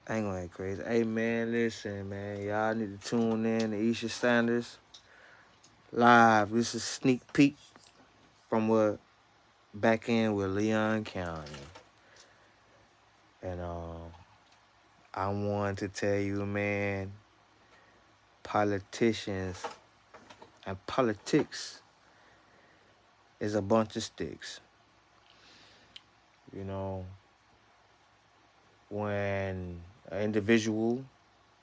I ain't gonna act crazy. Hey man, listen, man. Y'all need to tune in to Eastern Standards live. This is sneak peek from what back in with Leon County. And I want to tell you, man, politicians and politics is a bunch of sticks. You know, when an individual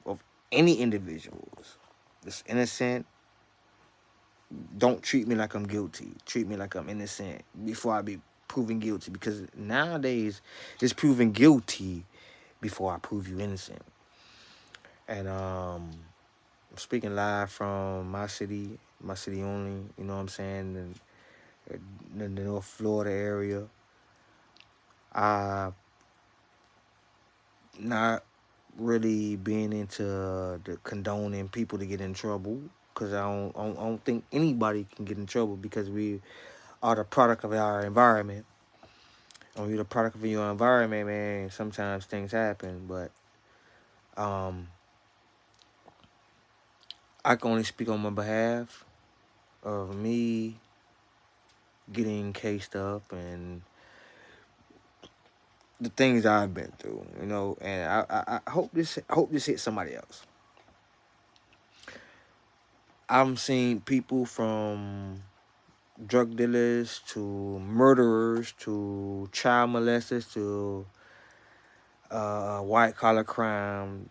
of any individuals that's innocent, don't treat me like I'm guilty. Treat me like I'm innocent before I be proven guilty. Because nowadays it's proven guilty before I prove you innocent. And I'm speaking live from my city only. You know what I'm saying? And the North Florida area. I not really being into the condoning people to get in trouble because I don't think anybody can get in trouble because we are the product of our environment. And when you're the product of your environment, man, sometimes things happen. But um, I can only speak on my behalf of me getting cased up and the things I've been through, you know. And I hope this hits somebody else. I'm seeing people from drug dealers to murderers to child molesters to white collar crime,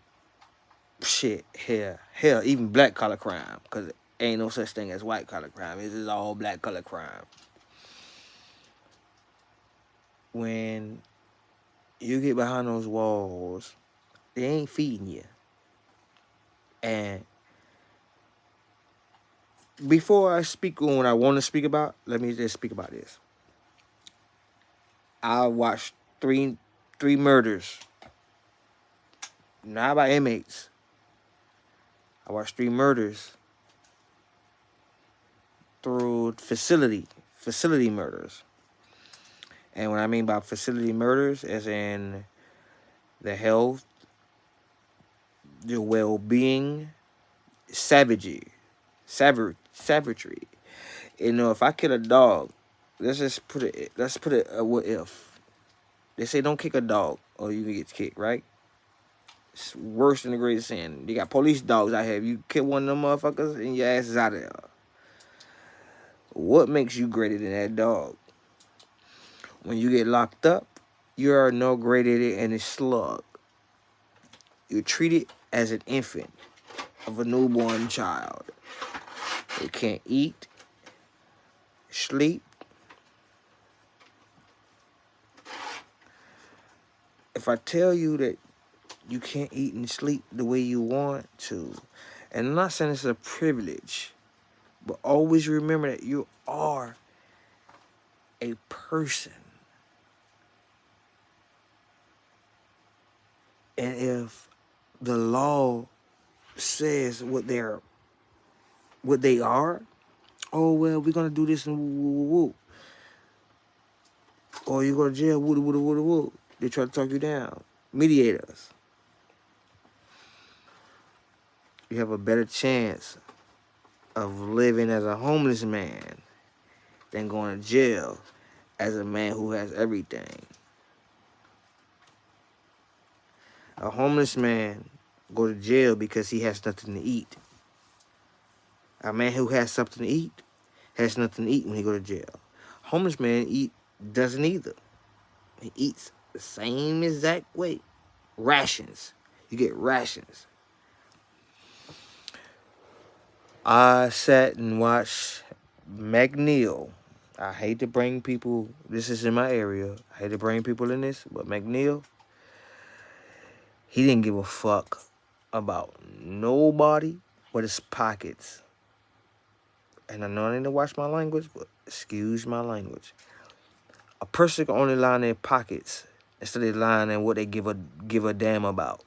shit, hell, even black collar crime, because ain't no such thing as white collar crime. This is all black collar crime. When you get behind those walls, they ain't feeding you. And before I speak on what I want to speak about, let me just speak about this. I watched three murders, not by inmates. I watched three murders through facility murders. And what I mean by facility murders is in the health, the well-being, savagery. You know, if I kill a dog, let's put it a what if. They say don't kick a dog or you can get kicked, right? It's worse than the greatest sin. You got police dogs out here. If you kill one of them motherfuckers and your ass is out of there. What makes you greater than that dog? When you get locked up, you are no greater than a slug. You're treated as an infant of a newborn child. They can't eat, sleep. If I tell you that you can't eat and sleep the way you want to, and I'm not saying it's a privilege, but always remember that you are a person. And if the law says what they are, oh well, we're gonna do this and woo woo woo. Or you go to jail, woo woo woo woo. They try to talk you down. Mediators. You have a better chance of living as a homeless man than going to jail as a man who has everything. A homeless man go to jail because he has nothing to eat. A man who has something to eat has nothing to eat when he go to jail. Homeless man doesn't either. He eats the same exact way. Rations. You get rations. I sat and watched McNeil. I hate to bring people, this is in my area. I hate to bring people in this, but McNeil, he didn't give a fuck about nobody but his pockets. And I know I need to watch my language, but excuse my language. A person can only lie in their pockets instead of lying in what they give a damn about.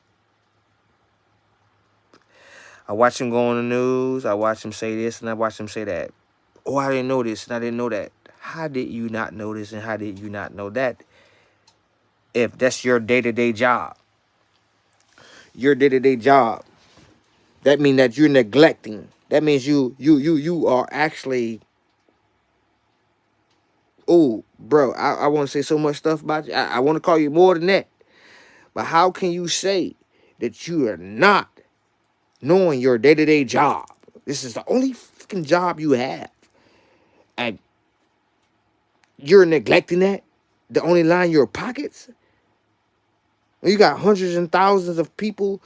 I watch him go on the news. I watch him say this and I watch him say that. Oh, I didn't know this and I didn't know that. How did you not know this and how did you not know that? If that's your day-to-day job. your day-to-day job. That means that you're neglecting. That means you are actually, oh, bro, I want to say so much stuff about you. I want to call you more than that. But how can you say that you are not knowing your day-to-day job? This is the only fucking job you have. And you're neglecting that? The only line your pockets? When you got hundreds and thousands of people,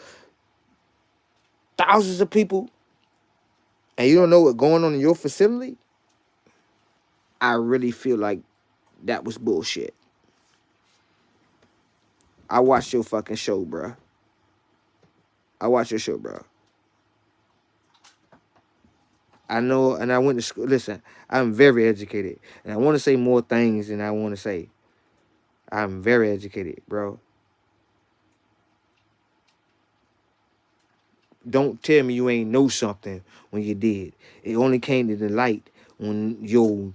and you don't know what's going on in your facility? I really feel like that was bullshit. I watched your fucking show, bro. I watched your show, bro. I know, and I went to school. Listen, I'm very educated, and I want to say more things than I want to say. I'm very educated, bro. Don't tell me you ain't know something when you did. It only came to the light when your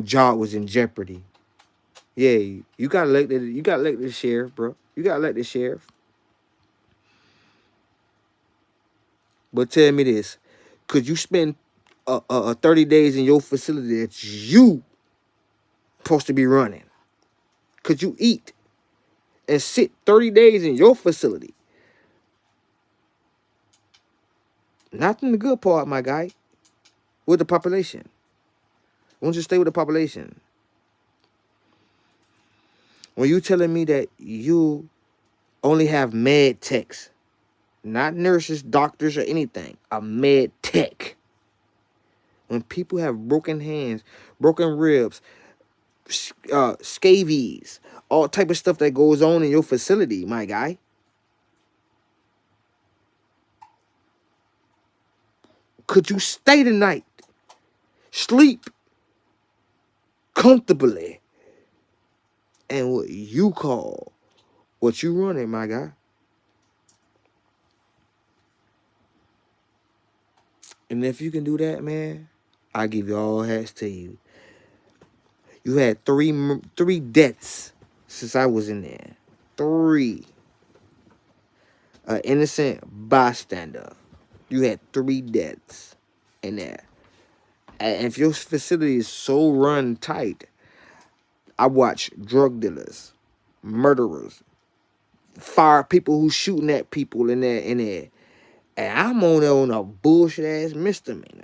job was in jeopardy. Yeah, you got elected. You got elected sheriff, bro. You got elected sheriff. But tell me this: could you spend 30 days in your facility that you supposed to be running? Could you eat and sit 30 days in your facility? Not in the good part, my guy. With the population. Why don't you stay with the population? When you telling me that you only have med techs, not nurses, doctors, or anything, a med tech. When people have broken hands, broken ribs, scabies, all type of stuff that goes on in your facility, my guy. Could you stay the night, sleep comfortably, and what you running, my guy? And if you can do that, man, I give you all hats to you. You had three deaths since I was in there. Three. An innocent bystander. You had three deaths in there. And if your facility is so run tight, I watch drug dealers, murderers, fire people who shooting at people in there. And I'm on a bullshit ass misdemeanor.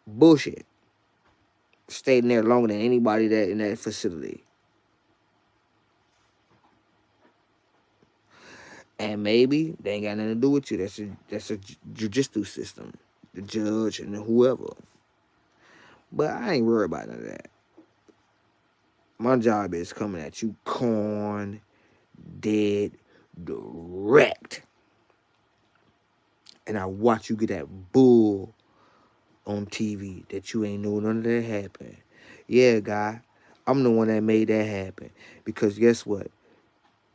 Bullshit. Stayed in there longer than anybody that in that facility. And maybe they ain't got nothing to do with you. That's a jujitsu system. The judge and whoever. But I ain't worried about none of that. My job is coming at you corn, dead, direct. And I watch you get that bull on TV that you ain't know none of that happened. Yeah, guy, I'm the one that made that happen. Because guess what?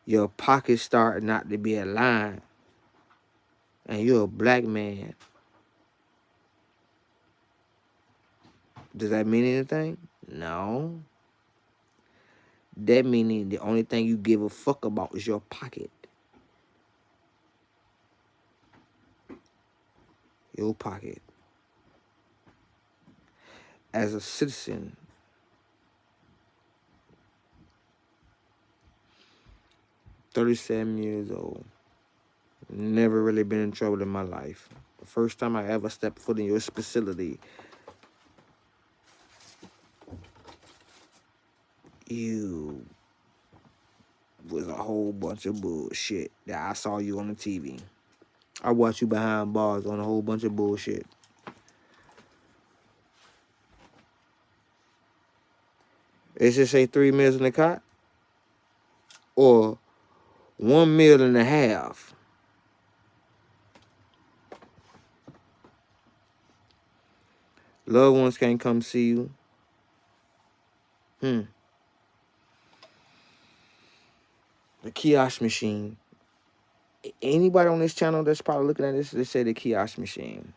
Your pockets start not to be aligned. And you're a black man. Does that mean anything? No. That meaning the only thing you give a fuck about is your pocket. Your pocket. As a citizen, 37 years old, never really been in trouble in my life. The first time I ever stepped foot in your facility, you was a whole bunch of bullshit that I saw you on the TV. I watched you behind bars on a whole bunch of bullshit. Is it say 3 meals in the cot? Or 1 meal and a half? Loved ones can't come see you. The kiosk machine. Anybody on this channel that's probably looking at this, they say the kiosk machine.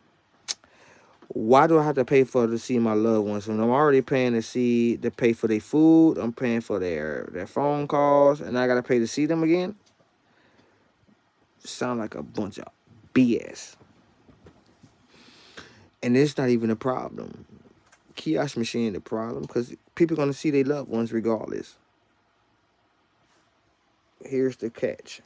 Why do I have to pay to see my loved ones when I'm already paying to pay for their food? I'm paying for their phone calls, and I gotta pay to see them again. sound like a bunch of BS. And it's not even a problem. Kiosk machine the problem because people gonna see their loved ones regardless. Here's the catch.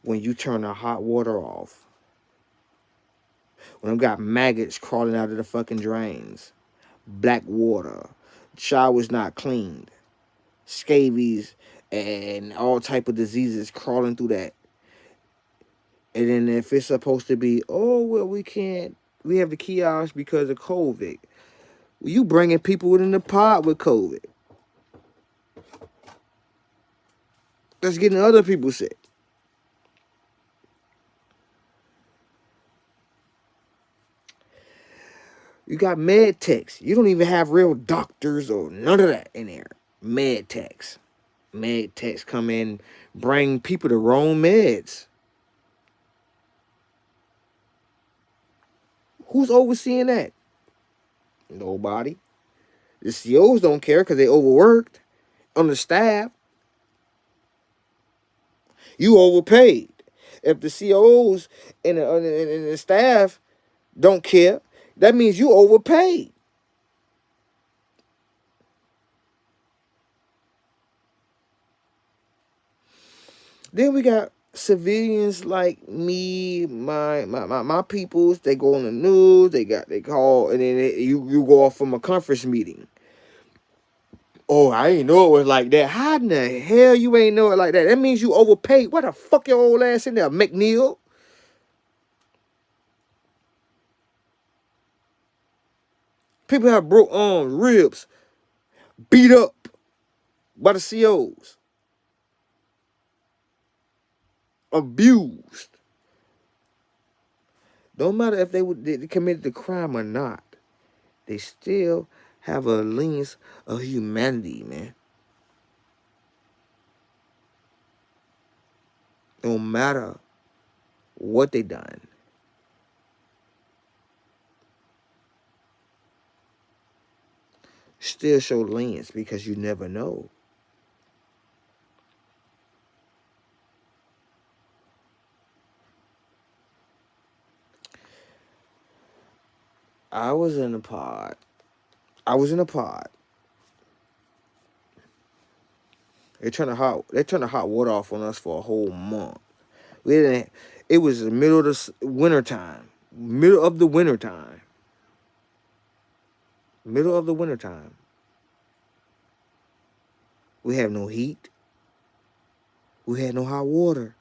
When you turn the hot water off, when I've got maggots crawling out of the fucking drains, black water, showers not cleaned, scabies and all type of diseases crawling through that. And then if it's supposed to be, oh well, we have the kiosk because of COVID. Well, you bringing people in the pod with COVID. That's getting other people sick. You got med techs. You don't even have real doctors or none of that in there. Med techs. Med techs come in, bring people the wrong meds. Who's overseeing that? Nobody. The COs don't care because they overworked on the staff. You overpaid. If the COs and the staff don't care, that means you overpaid. Then we got civilians like me, my peoples. They go on the news. They call, and then you go off from a conference meeting. Oh, I ain't know it was like that. How in the hell you ain't know it like that? That means you overpaid. What the fuck your old ass in there, McNeil? People have broke arms, ribs, beat up by the COs, abused. Don't matter if they committed the crime or not. They still have a lens of humanity, man. No matter what they done. Still show lens because you never know. I was in a pod. They turned the hot water off on us for a whole month. We didn't. It was the middle of the winter time. Middle of the winter time. Middle of the winter time. We have no heat. We had no hot water.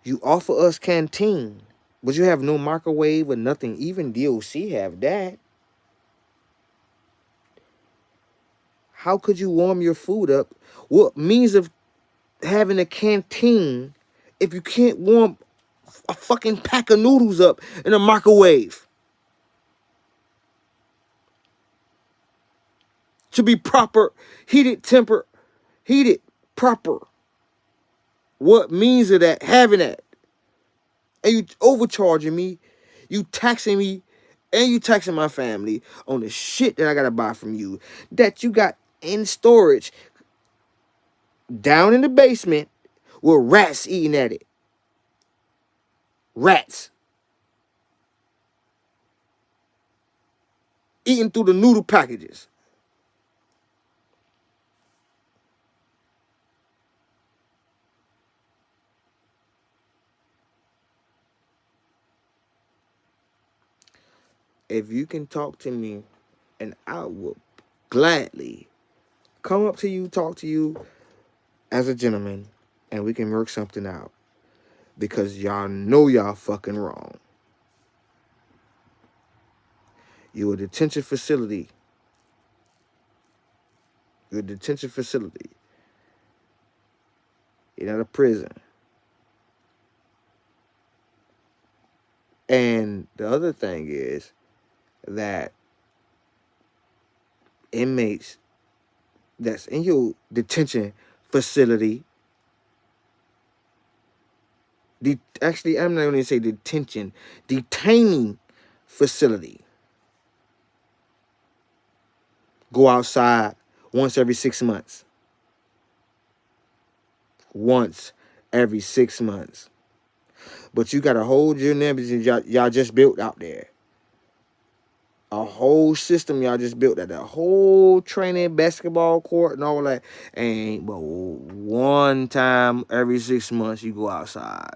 You offer us canteen, but you have no microwave or nothing. Even DOC have that. How could you warm your food up? What means of having a canteen if you can't warm a fucking pack of noodles up in a microwave? To be proper, heated, heated, proper. What means of that, having that? And you overcharging me, you taxing me, and you taxing my family on the shit that I gotta buy from you that you got in storage down in the basement with rats eating at it. Rats eating through the noodle packages. If you can talk to me, and I will gladly come up to you, talk to you as a gentleman, and we can work something out. Because y'all know y'all fucking wrong. You're a detention facility. You're a detention facility. You're not a prison. And the other thing is that inmates that's in your detention facility, actually, I'm not going to say detention, detaining facility, go outside once every 6 months. once every 6 months. But you got a whole gym y'all just built out there. A whole system y'all just built at that whole training basketball court and all that. And but one time every 6 months you go outside.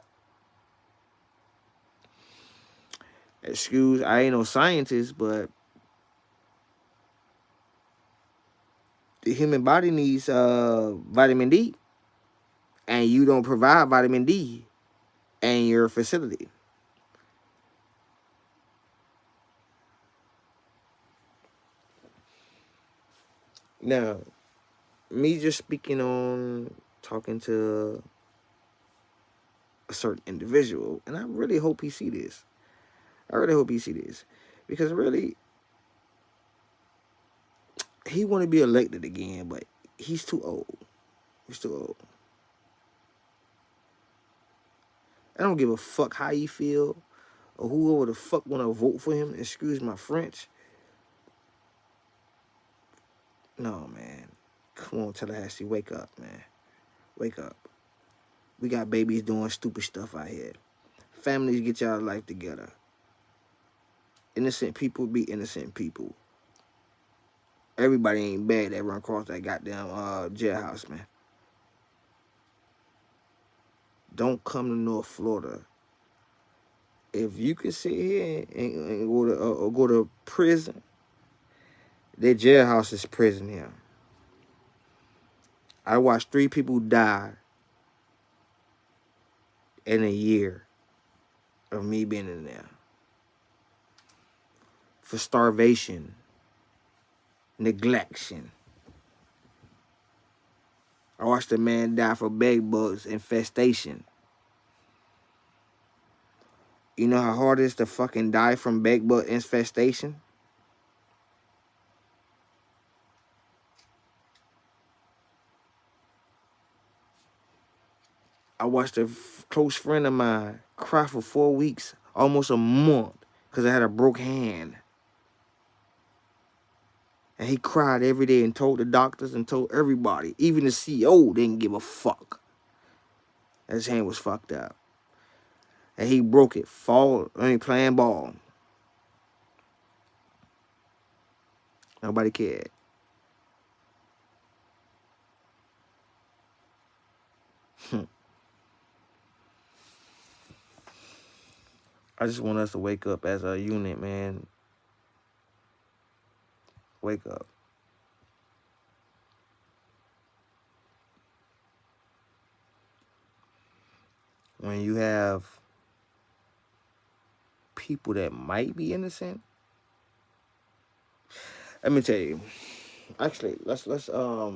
Excuse, I ain't no scientist, but the human body needs vitamin D, and you don't provide vitamin D in your facility. Now, me just speaking on talking to a certain individual, and I really hope he see this. I really hope he see this, because really he want to be elected again, but he's too old. He's too old. I don't give a fuck how you feel or whoever the fuck want to vote for him. Excuse my French. No, man. Come on, Tallahassee, wake up, man. Wake up. We got babies doing stupid stuff out here. Families, get y'all life together. Innocent people be innocent people. Everybody ain't bad that run across that goddamn jailhouse, man. Don't come to North Florida. If you can sit here and go to prison, their jailhouse is prison here. I watched 3 people die in a year of me being in there for starvation, neglection. I watched a man die for bed bugs infestation. You know how hard it is to fucking die from bed bug infestation? I watched a close friend of mine cry for 4 weeks, almost a month, because I had a broke hand. And he cried every day and told the doctors and told everybody. Even the CEO didn't give a fuck. His hand was fucked up. And he broke it, playing ball. Nobody cared. I just want us to wake up as a unit, man. Wake up. When you have people that might be innocent, let me tell you. Actually, let's put a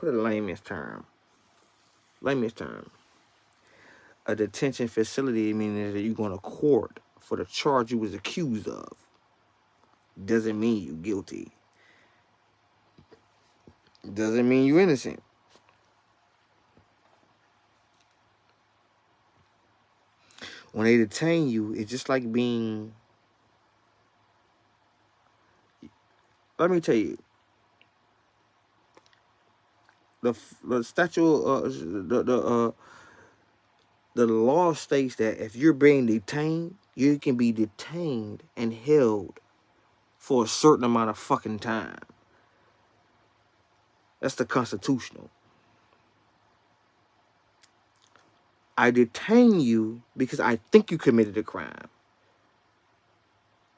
layman's term. Layman's term. A detention facility meaning that you're going to court for the charge you was accused of. Doesn't mean you guilty. Doesn't mean you innocent. When they detain you, it's just like being. Let me tell you, the statute, the law states that if you're being detained, you can be detained and held for a certain amount of fucking time. That's the constitutional. I detain you because I think you committed a crime.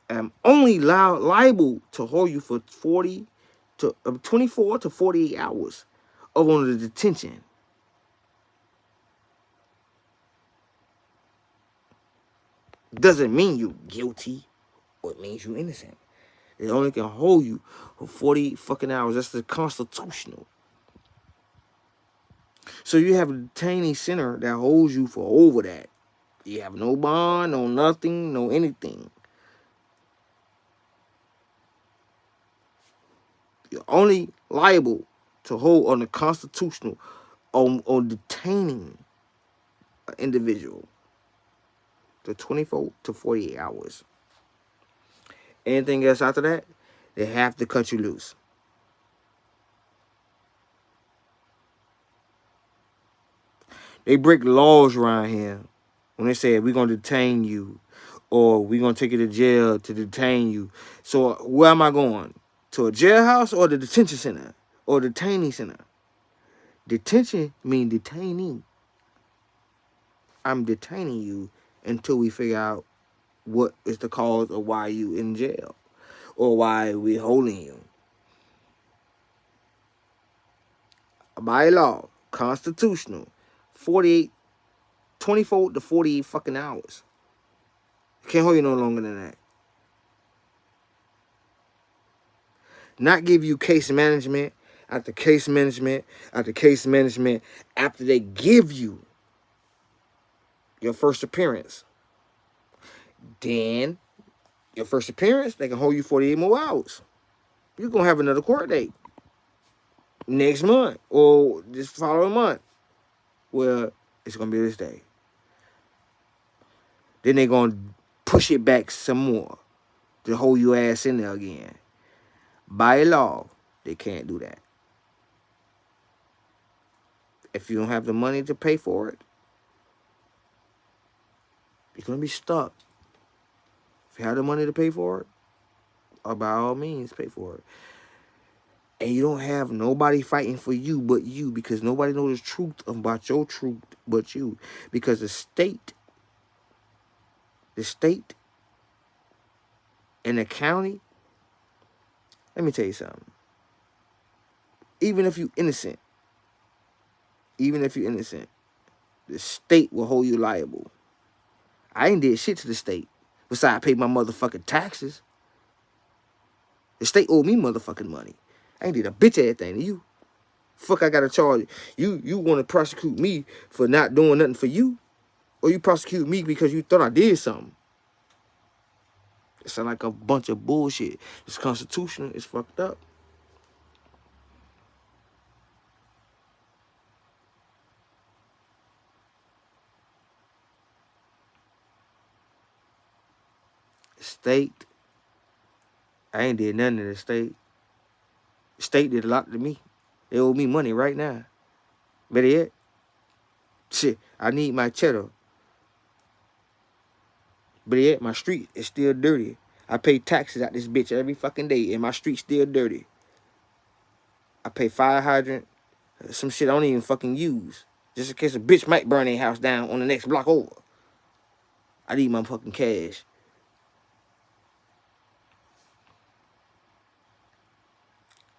I'm only liable to hold you for 24 to 48 hours of on the detention. Doesn't mean you guilty or it means you innocent. It only can hold you for 40 fucking hours. That's the constitutional. So you have a detaining center that holds you for over that. You have no bond, no nothing, no anything. You're only liable to hold on the constitutional on detaining an individual to 24 to 48 hours. Anything else after that, they have to cut you loose. They break laws around here when they say we're gonna detain you or we're gonna take you to jail to detain you. So where am I going? To a jailhouse or the detention center or detaining center? Detention means detaining. I'm detaining you until we figure out what is the cause of why you in jail or why we holding you. By law, constitutional, 48, 24 to 48 fucking hours. Can't hold you no longer than that. Not give you case management after case management after case management after they give you your first appearance. Then, your first appearance, they can hold you 48 more hours. You're going to have another court date next month or this following month. Well, it's going to be this day. Then they're going to push it back some more to hold your ass in there again. By law, they can't do that. If you don't have the money to pay for it, you're going to be stuck. If you have the money to pay for it, or by all means, pay for it. And you don't have nobody fighting for you but you, because nobody knows the truth about your truth but you. Because the state and the county, let me tell you something. Even if you're innocent, the state will hold you liable. I ain't did shit to the state besides pay my motherfucking taxes. The state owe me motherfucking money. I ain't did a bitch ass thing to you. Fuck, I gotta charge you. You want to prosecute me for not doing nothing for you? Or you prosecute me because you thought I did something? It sound like a bunch of bullshit. It's constitutional. It's fucked up. State, I ain't did nothing to the state. The state did a lot to me. They owe me money right now. Better yet, shit, I need my cheddar. Better yet, my street is still dirty. I pay taxes out this bitch every fucking day, and my street's still dirty. I pay fire hydrant, some shit I don't even fucking use, just in case a bitch might burn their house down on the next block over. I need my fucking cash.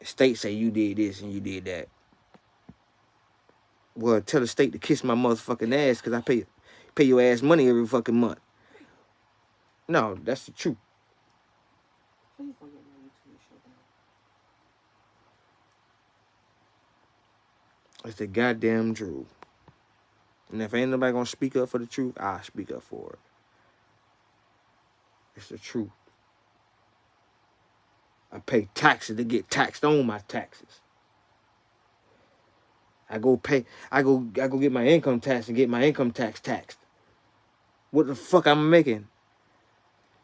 The state say you did this and you did that. Well, tell the state to kiss my motherfucking ass because I pay your ass money every fucking month. No, that's the truth. Please don't get my YouTube shut down. It's the goddamn truth. And if ain't nobody gonna speak up for the truth, I'll speak up for it. It's the truth. I pay taxes to get taxed on my taxes. I go get my income tax and get my income tax taxed. What the fuck I'm making?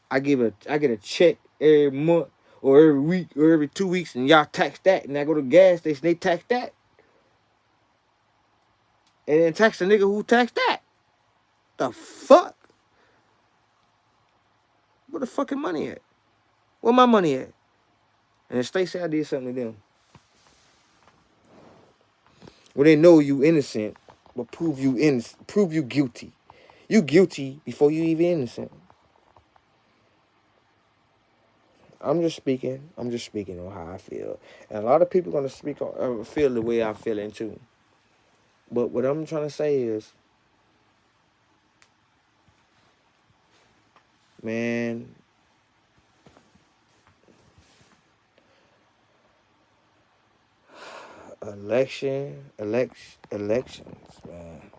I get a check every month or every week or every 2 weeks, and y'all tax that. And I go to the gas station, they tax that. And then tax the nigga who taxed that. The fuck? Where the fucking money at? Where my money at? And the state say I did something to them. Well, they know you innocent, but prove you guilty. You guilty before you even innocent. I'm just speaking on how I feel. And a lot of people gonna feel the way I'm feeling too. But what I'm trying to say is, man, elections, man.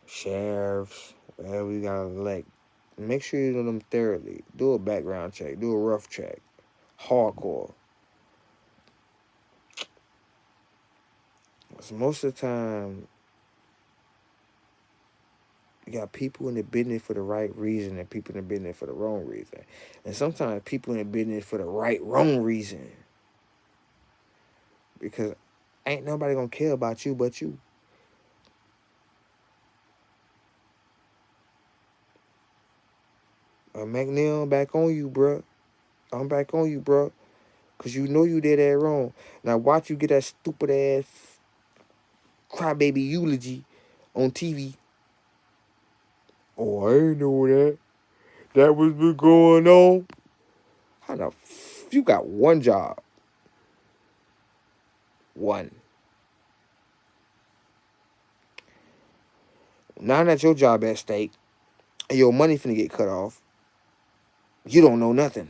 Sheriffs, whatever you gotta elect. Make sure you do them thoroughly. Do a background check. Do a rough check. Hardcore. Because most of the time, you got people in the business for the right reason and people in the business for the wrong reason. And sometimes people in the business for the wrong reason. Because ain't nobody gonna care about you but you. McNeil, I'm back on you, bruh. I'm back on you, bruh. Because you know you did that wrong. Now watch you get that stupid ass crybaby eulogy on TV. Oh, I ain't know that. That was been going on. How the you got one job? One. Now that your job at stake and your money finna get cut off, you don't know nothing.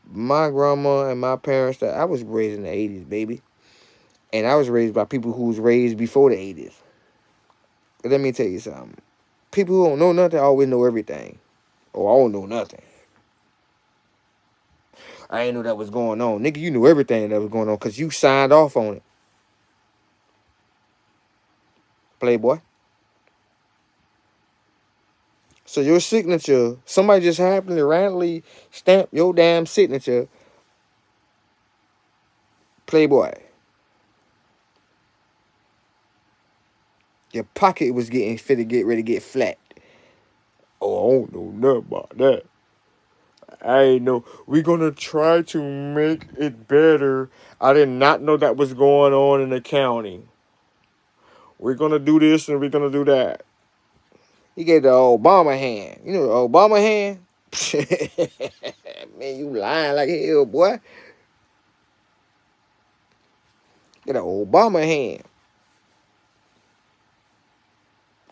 My grandma and my parents, that I was raised in the 80s, baby. And I was raised by people who was raised before the 80s. But let me tell you something. People who don't know nothing always know everything. Oh, I don't know nothing. I ain't know that was going on. Nigga, you knew everything that was going on because you signed off on it. Playboy. So your signature, somebody just happened to randomly stamp your damn signature, Playboy. Your pocket was getting fit to get ready to get flat. Oh, I don't know nothing about that. I ain't know. We're gonna try to make it better. I did not know that was going on in the county. We're gonna do this and we're gonna do that. He gave the Obama hand. You know the Obama hand? Man, you lying like hell, boy. Get an Obama hand.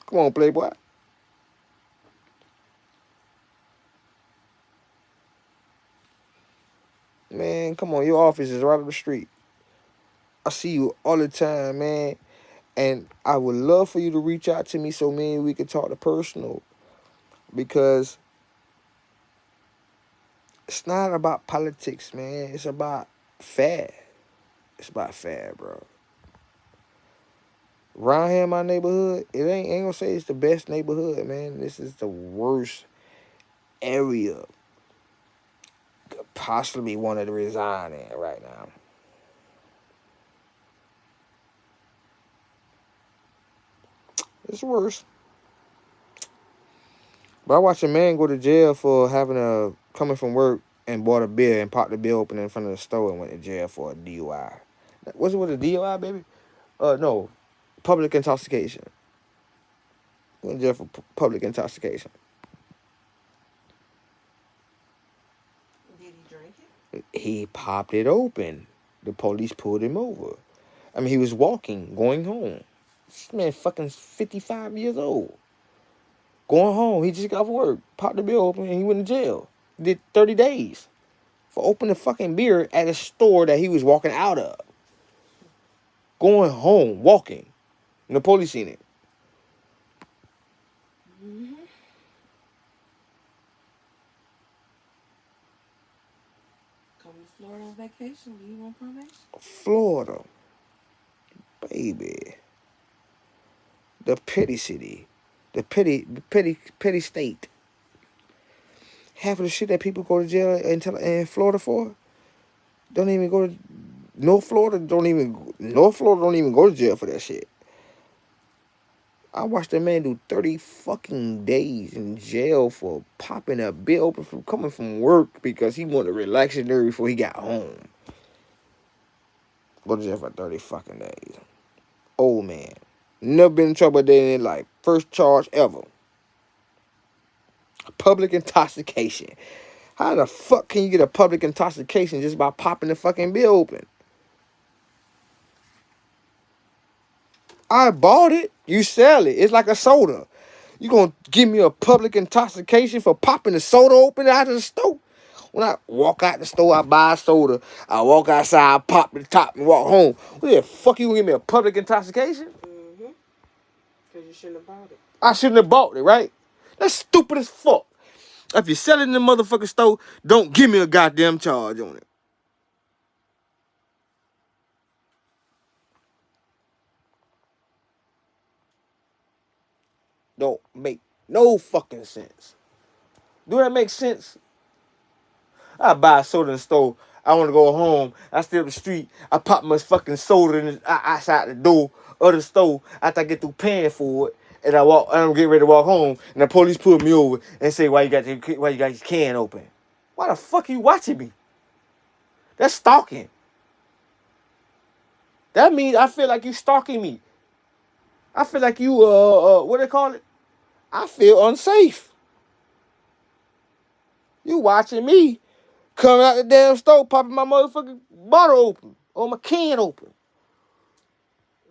Come on, Playboy. Man, come on. Your office is right up the street. I see you all the time, man. And I would love for you to reach out to me so me and we could talk to personal. Because it's not about politics, man. It's about fair. It's about fair, bro. Around here in my neighborhood, it ain't gonna say it's the best neighborhood, man. This is the worst area could possibly wanted to resign in right now. It's worse. But I watched a man go to jail for having coming from work and bought a beer and popped the beer open in front of the store and went to jail for a DUI. Was it with a DUI, baby? No, public intoxication. Went to jail for public intoxication. Did he drink it? He popped it open. The police pulled him over. I mean, he was walking, going home. This man fucking 55 years old. Going home. He just got off work. Popped the beer open and he went to jail. Did 30 days for opening fucking beer at a store that he was walking out of. Going home, walking. And the police seen it. Mm-hmm. Come to Florida on vacation. Do you want probation? Florida. Baby. The petty city. The petty state. Half of the shit that people go to jail in Florida for don't even go to North Florida. North Florida don't even go to jail for that shit. I watched a man do 30 fucking days in jail for popping a beer open from coming from work because he wanted to relax his nerve before he got home. Go to jail for 30 fucking days. Old man. Never been in trouble a day in his life. First charge ever. Public intoxication. How the fuck can you get a public intoxication just by popping the fucking beer open? I bought it. You sell it. It's like a soda. You gonna give me a public intoxication for popping the soda open out of the store? When I walk out the store, I buy a soda. I walk outside, I pop the top, and walk home. What the fuck you gonna give me a public intoxication? Mm-hmm. Because you shouldn't have bought it. I shouldn't have bought it, right? That's stupid as fuck. If you're selling in the motherfucking store, don't give me a goddamn charge on it. Don't make no fucking sense. Do that make sense? I buy a soda in the store. I want to go home. I stay up the street. I pop my fucking soda outside the door of the store after I get through paying for it. And I'm getting ready to walk home, and the police pull me over and say, why you got your can open? Why the fuck you watching me? That's stalking. That means I feel like you stalking me. I feel like you what they call it? I feel unsafe. You watching me coming out the damn store, popping my motherfucking bottle open or my can open.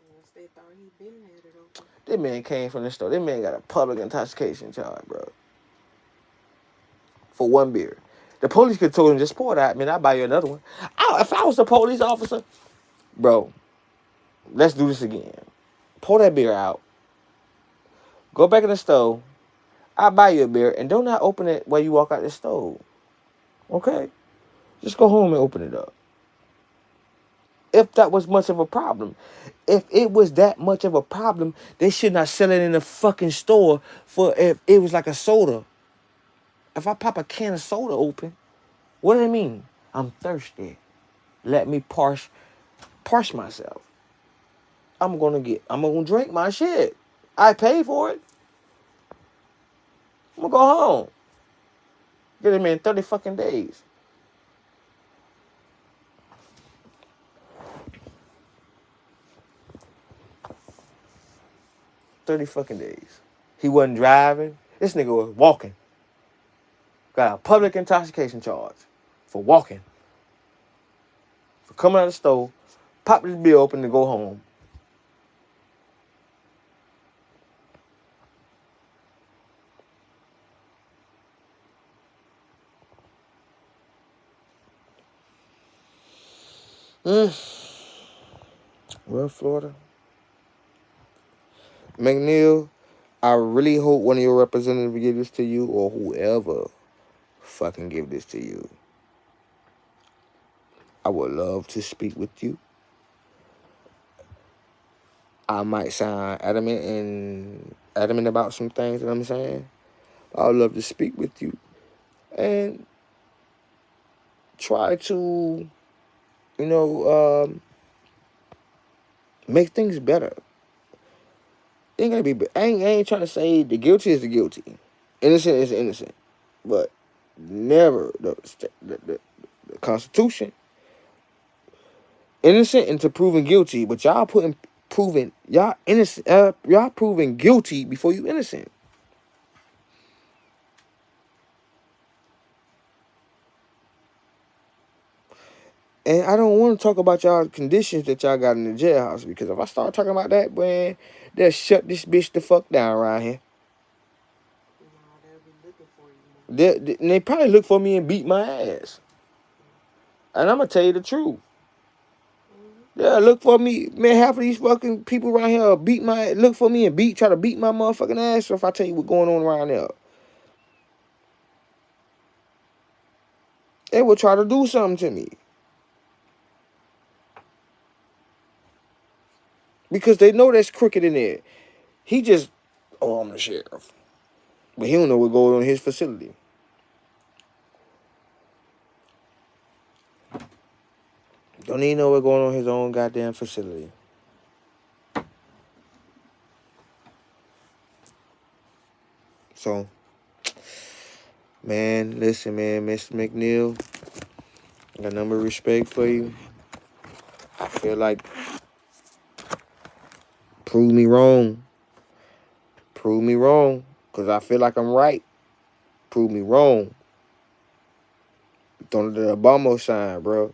Unless they thought he been had it open. That man came from the store. That man got a public intoxication charge, bro. For one beer. The police could have told him, just pour it out, man. I'll buy you another one. If I was a police officer, bro, let's do this again. Pour that beer out. Go back in the store. I'll buy you a beer. And don't not open it while you walk out the store. Okay? Just go home and open it up. If that was much of a problem. If it was that much of a problem, they should not sell it in the fucking store for if it was like a soda. If I pop a can of soda open, what do it mean? I'm thirsty. Let me parse myself. I'm gonna drink my shit. I paid for it. I'm gonna go home. Get him in 30 fucking days. He wasn't driving. This nigga was walking. Got a public intoxication charge for walking. For coming out of the store, pop this beer open and go home. Well, Florida. McNeil, I really hope one of your representatives give this to you or whoever fucking give this to you. I would love to speak with you. I might sound adamant about some things that I'm saying. I would love to speak with you and try to, make things better. Ain't gonna be. I ain't trying to say the guilty is the guilty, innocent is innocent, but never the Constitution innocent into proven guilty. But y'all proving y'all innocent. Y'all proving guilty before you innocent. And I don't want to talk about y'all conditions that y'all got in the jailhouse because if I start talking about that, man, they'll shut this bitch the fuck down around here. Nah, they'll be looking for you. They probably look for me and beat my ass. And I'm gonna tell you the truth. Yeah, look for me, man. Half of these fucking people around here look for me and try to beat my motherfucking ass. So if I tell you what's going on around there, they will try to do something to me because they know there's crooked in there. He just, I'm the sheriff, but he don't know what goes on in his facility. Don't even know what's going on in his own goddamn facility. So, man, listen, man, Mr. McNeil, I got number of respect for you. I feel like prove me wrong. Prove me wrong, because I feel like I'm right. Prove me wrong. Throwing the Obama sign, bro.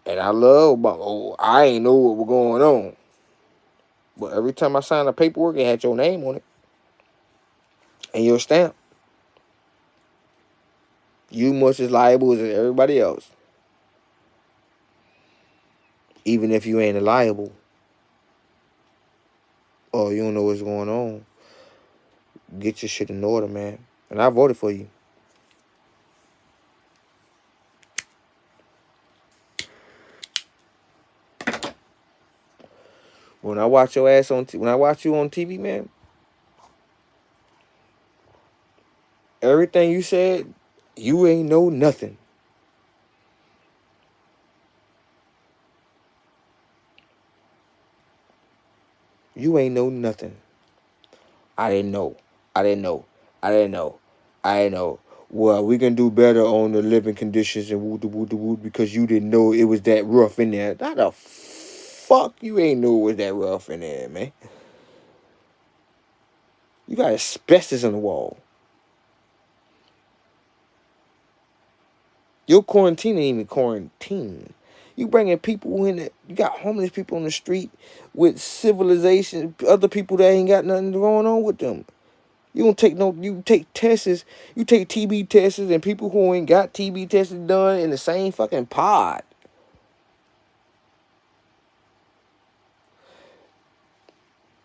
And I love Obama. Oh, I ain't know what was going on. But every time I signed the paperwork, it had your name on it. And your stamp. You much as liable as everybody else. Even if you ain't liable. Or you don't know what's going on. Get your shit in order, man. And I voted for you. When I watch your ass when I watch you on TV, man, everything you said, you ain't know nothing. You ain't know nothing. I didn't know. I didn't know. I didn't know. I didn't know. Well, we can do better on the living conditions and woo because you didn't know it was that rough in there. How the fuck you ain't know it was that rough in there, man? You got asbestos on the wall. Your quarantine ain't even quarantine. You bringing people in. You got homeless people on the street with civilization. Other people that ain't got nothing going on with them. You don't take no. You take tests. You take TB tests and people who ain't got TB tests done in the same fucking pod,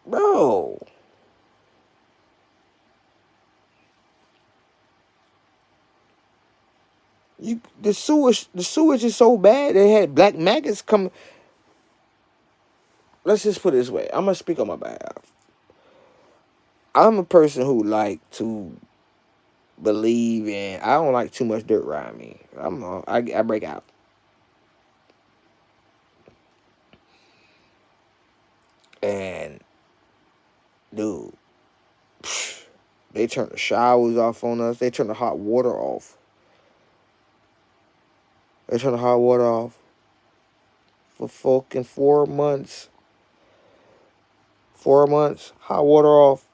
bro. The sewage is so bad. They had black maggots come. Let's just put it this way. I'm gonna speak on my behalf. I'm a person who like to believe in. I don't like too much dirt around me. I break out. And dude, they turn the showers off on us. They turn the hot water off. They turn the hot water off for fucking 4 months. 4 months, hot water off.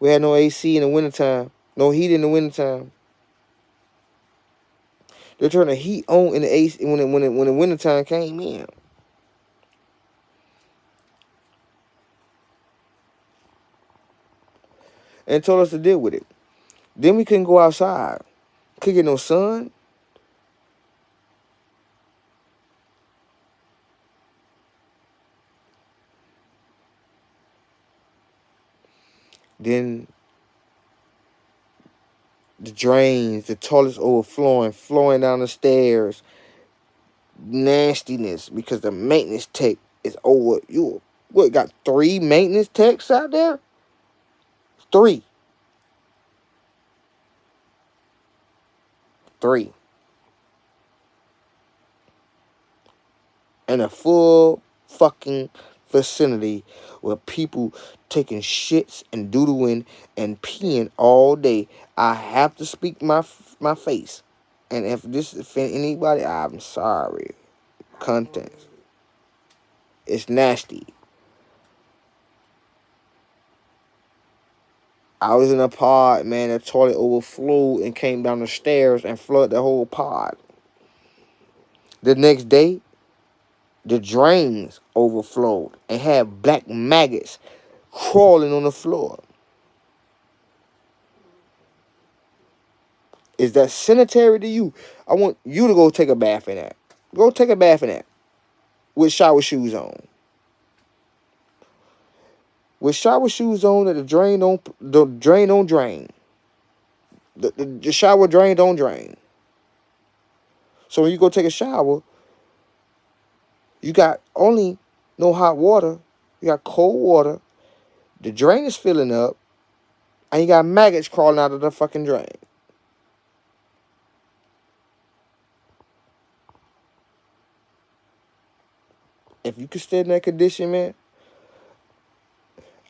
We had no AC in the wintertime. No heat in the wintertime. They turned the heat on in the AC when the wintertime came in. And told us to deal with it. Then we couldn't go outside. Couldn't get no sun. Then the drains, the toilets overflowing, flowing down the stairs. Nastiness because the maintenance tech is over. You what got 3 maintenance techs out there? 3. 3. In a full fucking vicinity with people taking shits and doodling and peeing all day. I have to speak my face. And if this offend anybody, I'm sorry. Content. It's nasty. I was in a pod, man. The toilet overflowed and came down the stairs and flooded the whole pod. The next day, the drains overflowed and had black maggots crawling on the floor. Is that sanitary to you? I want you to go take a bath in that. Go take a bath in that with shower shoes on. With shower shoes on that the drain don't drain. The shower drain don't drain. So when you go take a shower, you got only no hot water. You got cold water. The drain is filling up, and you got maggots crawling out of the fucking drain. If you could stay in that condition, man,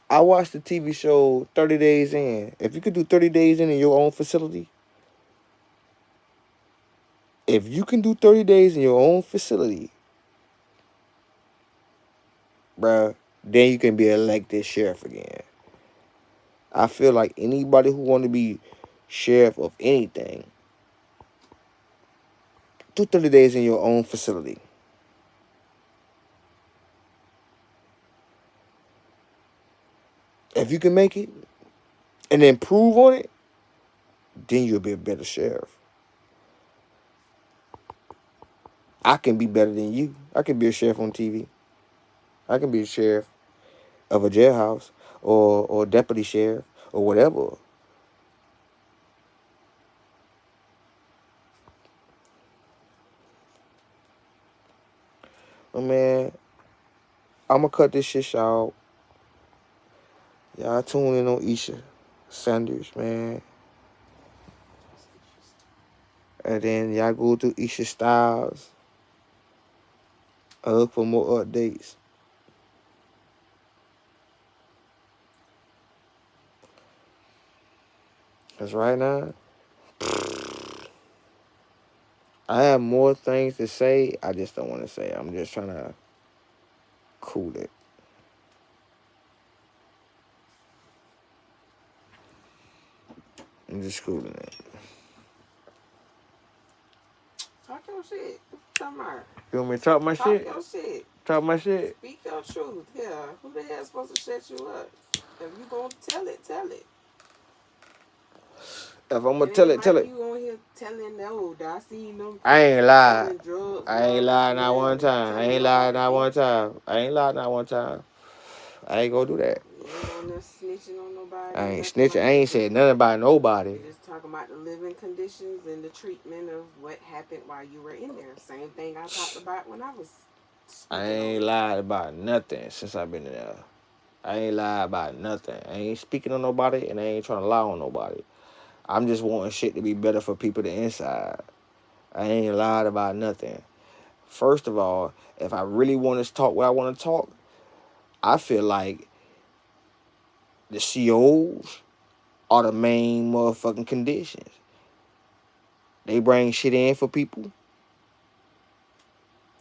I watched the TV show 30 Days In. If you could do 30 days in your own facility, if you can do 30 days in your own facility, bruh, then you can be elected sheriff again. I feel like anybody who want to be sheriff of anything, do 30 days in your own facility. If you can make it and improve on it, then you'll be a better sheriff. I can be better than you. I can be a sheriff on TV. I can be a sheriff of a jailhouse or deputy sheriff or whatever. But man, I'm gonna cut this shit short. Y'all tune in on Isha Sanders, man. And then y'all go through Isha Styles. I look for more updates. Cause right now, I have more things to say. I just don't want to say. I'm just trying to cool it. I'm just cooling it. Talk your shit. Come on. You want me to talk my Talk shit? your shit. Talk my shit? Speak your truth. Yeah. Who the hell supposed to shut you up? If you gonna tell it, tell it. If I'm gonna It tell ain't it, tell like it. you on here telling no. I seen them I ain't lied. selling drugs. I ain't lied not one time. I Telling ain't all lied the not one business. time. I ain't lied not one time. I ain't gonna do that. You ain't on there snitching on nobody I or ain't nothing snitching. like I that. ain't said nothing about nobody. You just talking about the living conditions and the treatment of what happened while you were in there. Same thing I talked about when I was I speaking on ain't it. lied about nothing since I've been there. I ain't lied about nothing. I ain't speaking on nobody and I ain't trying to lie on nobody. I'm just wanting shit to be better for people the inside. I ain't lied about nothing. First of all, if I really want to talk what I want to talk, I feel like the COs are the main motherfucking conditions. They bring shit in for people.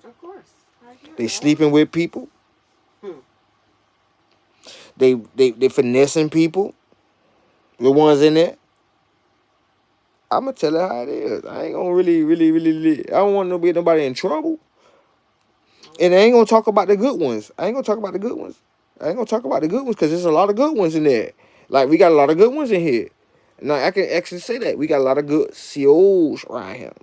Of course. I hear They that. sleeping with people. Hmm. They finessing people. The ones in there. I'ma tell her how it is. I ain't gonna really. I don't want to get nobody in trouble. And I ain't gonna talk about the good ones. I ain't gonna talk about the good ones. I ain't gonna talk about the good ones because there's a lot of good ones in there. Like we got a lot of good ones in here. Now I can actually say that we got a lot of good COs around here.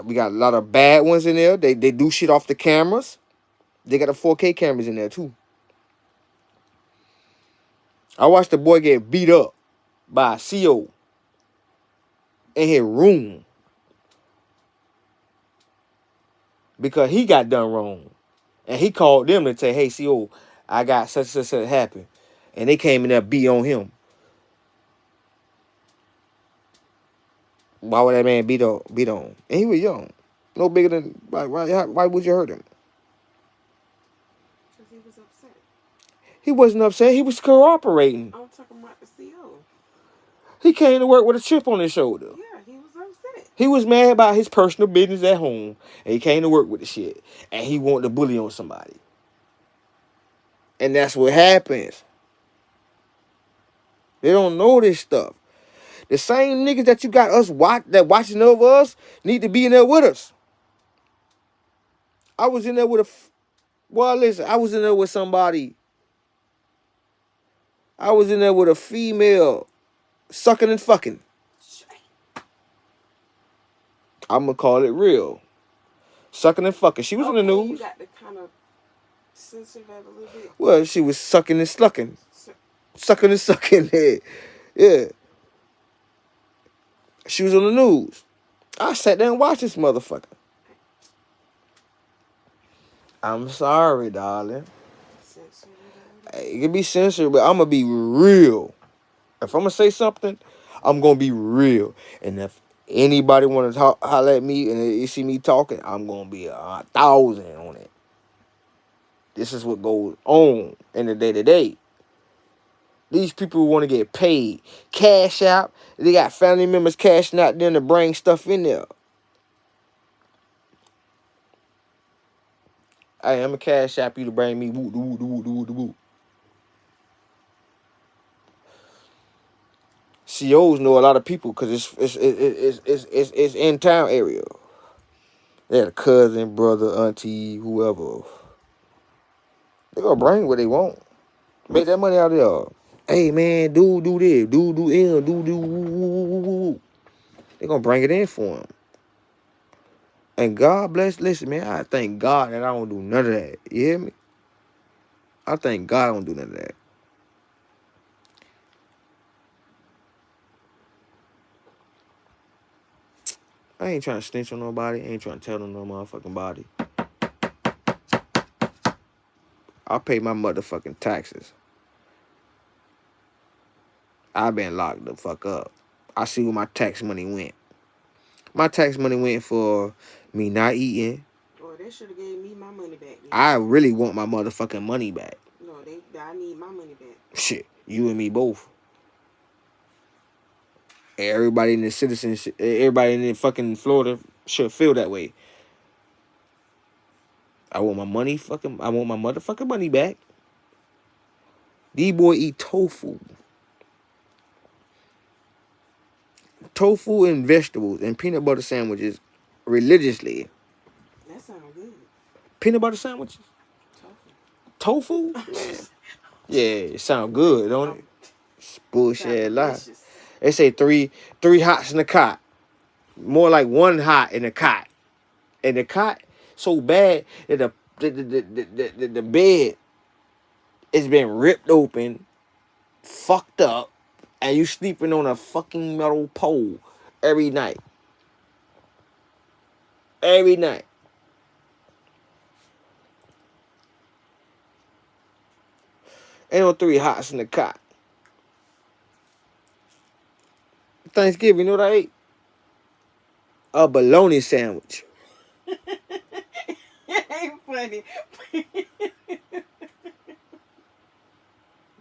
We got a lot of bad ones in there. They do shit off the cameras. They got the 4K cameras in there too. I watched the boy get beat up by a CO in his room because he got done wrong. And he called them and say, hey, CO, I got such happen. And they came in there beat on him. Why would that man beat on? And he was young. No bigger than, why would you hurt him? Because he was upset. He wasn't upset. He was cooperating. I'm talking about the CO. He came to work with a chip on his shoulder. Yeah, he was upset. He was mad about his personal business at home. And he came to work with the shit. And he wanted to bully on somebody. And that's what happens. They don't know this stuff. The same niggas that you got us watching over us need to be in there with us. I was in there with listen, I was in there with somebody. I was in there with a female sucking and fucking. I'm gonna call it real. Sucking and fucking. She was in the Okay, you news. got to kind of censor that a little bit. Well, she was sucking and slucking. Sucking and sucking. Yeah. She was on the news. I sat there and watched this motherfucker. I'm sorry, darling. Censor It can be censored, but I'm gonna be real. If I'm gonna say something, I'm gonna be real. And if anybody want to holler at me and they see me talking, I'm gonna be 1,000 on it. This is what goes on in the day to day. These people want to get paid, cash out. They got family members cashing out them to bring stuff in there. Hey, I'm a cash app you to bring me woo woo woo woo woo. COs know a lot of people because it's in town area. They had a cousin, brother, auntie, whoever. They gonna bring what they want. Make that money out of there. Hey man, do this, do ill, do woo woo woo woo woo. They gonna bring it in for him. And God bless. Listen, man, I thank God that I don't do none of that. You hear me? I thank God I don't do none of that. I ain't trying to snitch on nobody. I ain't trying to tell them no motherfucking body. I pay my motherfucking taxes. I been locked the fuck up. I see where my tax money went. My tax money went for me not eating. Or they should have gave me my money back then. I really want my motherfucking money back. No, I need my money back. Shit, you and me both. Everybody in the citizens, everybody in the fucking Florida should feel that way. I want my money, I want my motherfucking money back. These boy eat tofu and vegetables and peanut butter sandwiches religiously. That sounds good. Peanut butter sandwiches, Tofu. tofu, I'm man. just Yeah, it sound good, playing. don't it? It's Sound bullshit lie. delicious. They say three hots in the cot. More like one hot in the cot. And the cot so bad that the bed has been ripped open, fucked up, and you sleeping on a fucking metal pole every night. Every night. Ain't no three hots in the cot. Thanksgiving, you know what I ate? A bologna sandwich. It ain't funny.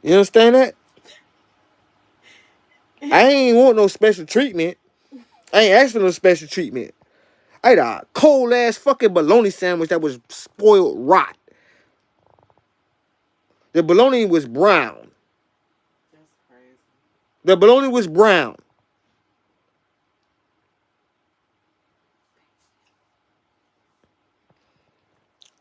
You understand that? I ain't want no special treatment. I ain't asked for no special treatment. I ate a cold ass fucking bologna sandwich that was spoiled rot. The bologna was brown. That's crazy. The bologna was brown.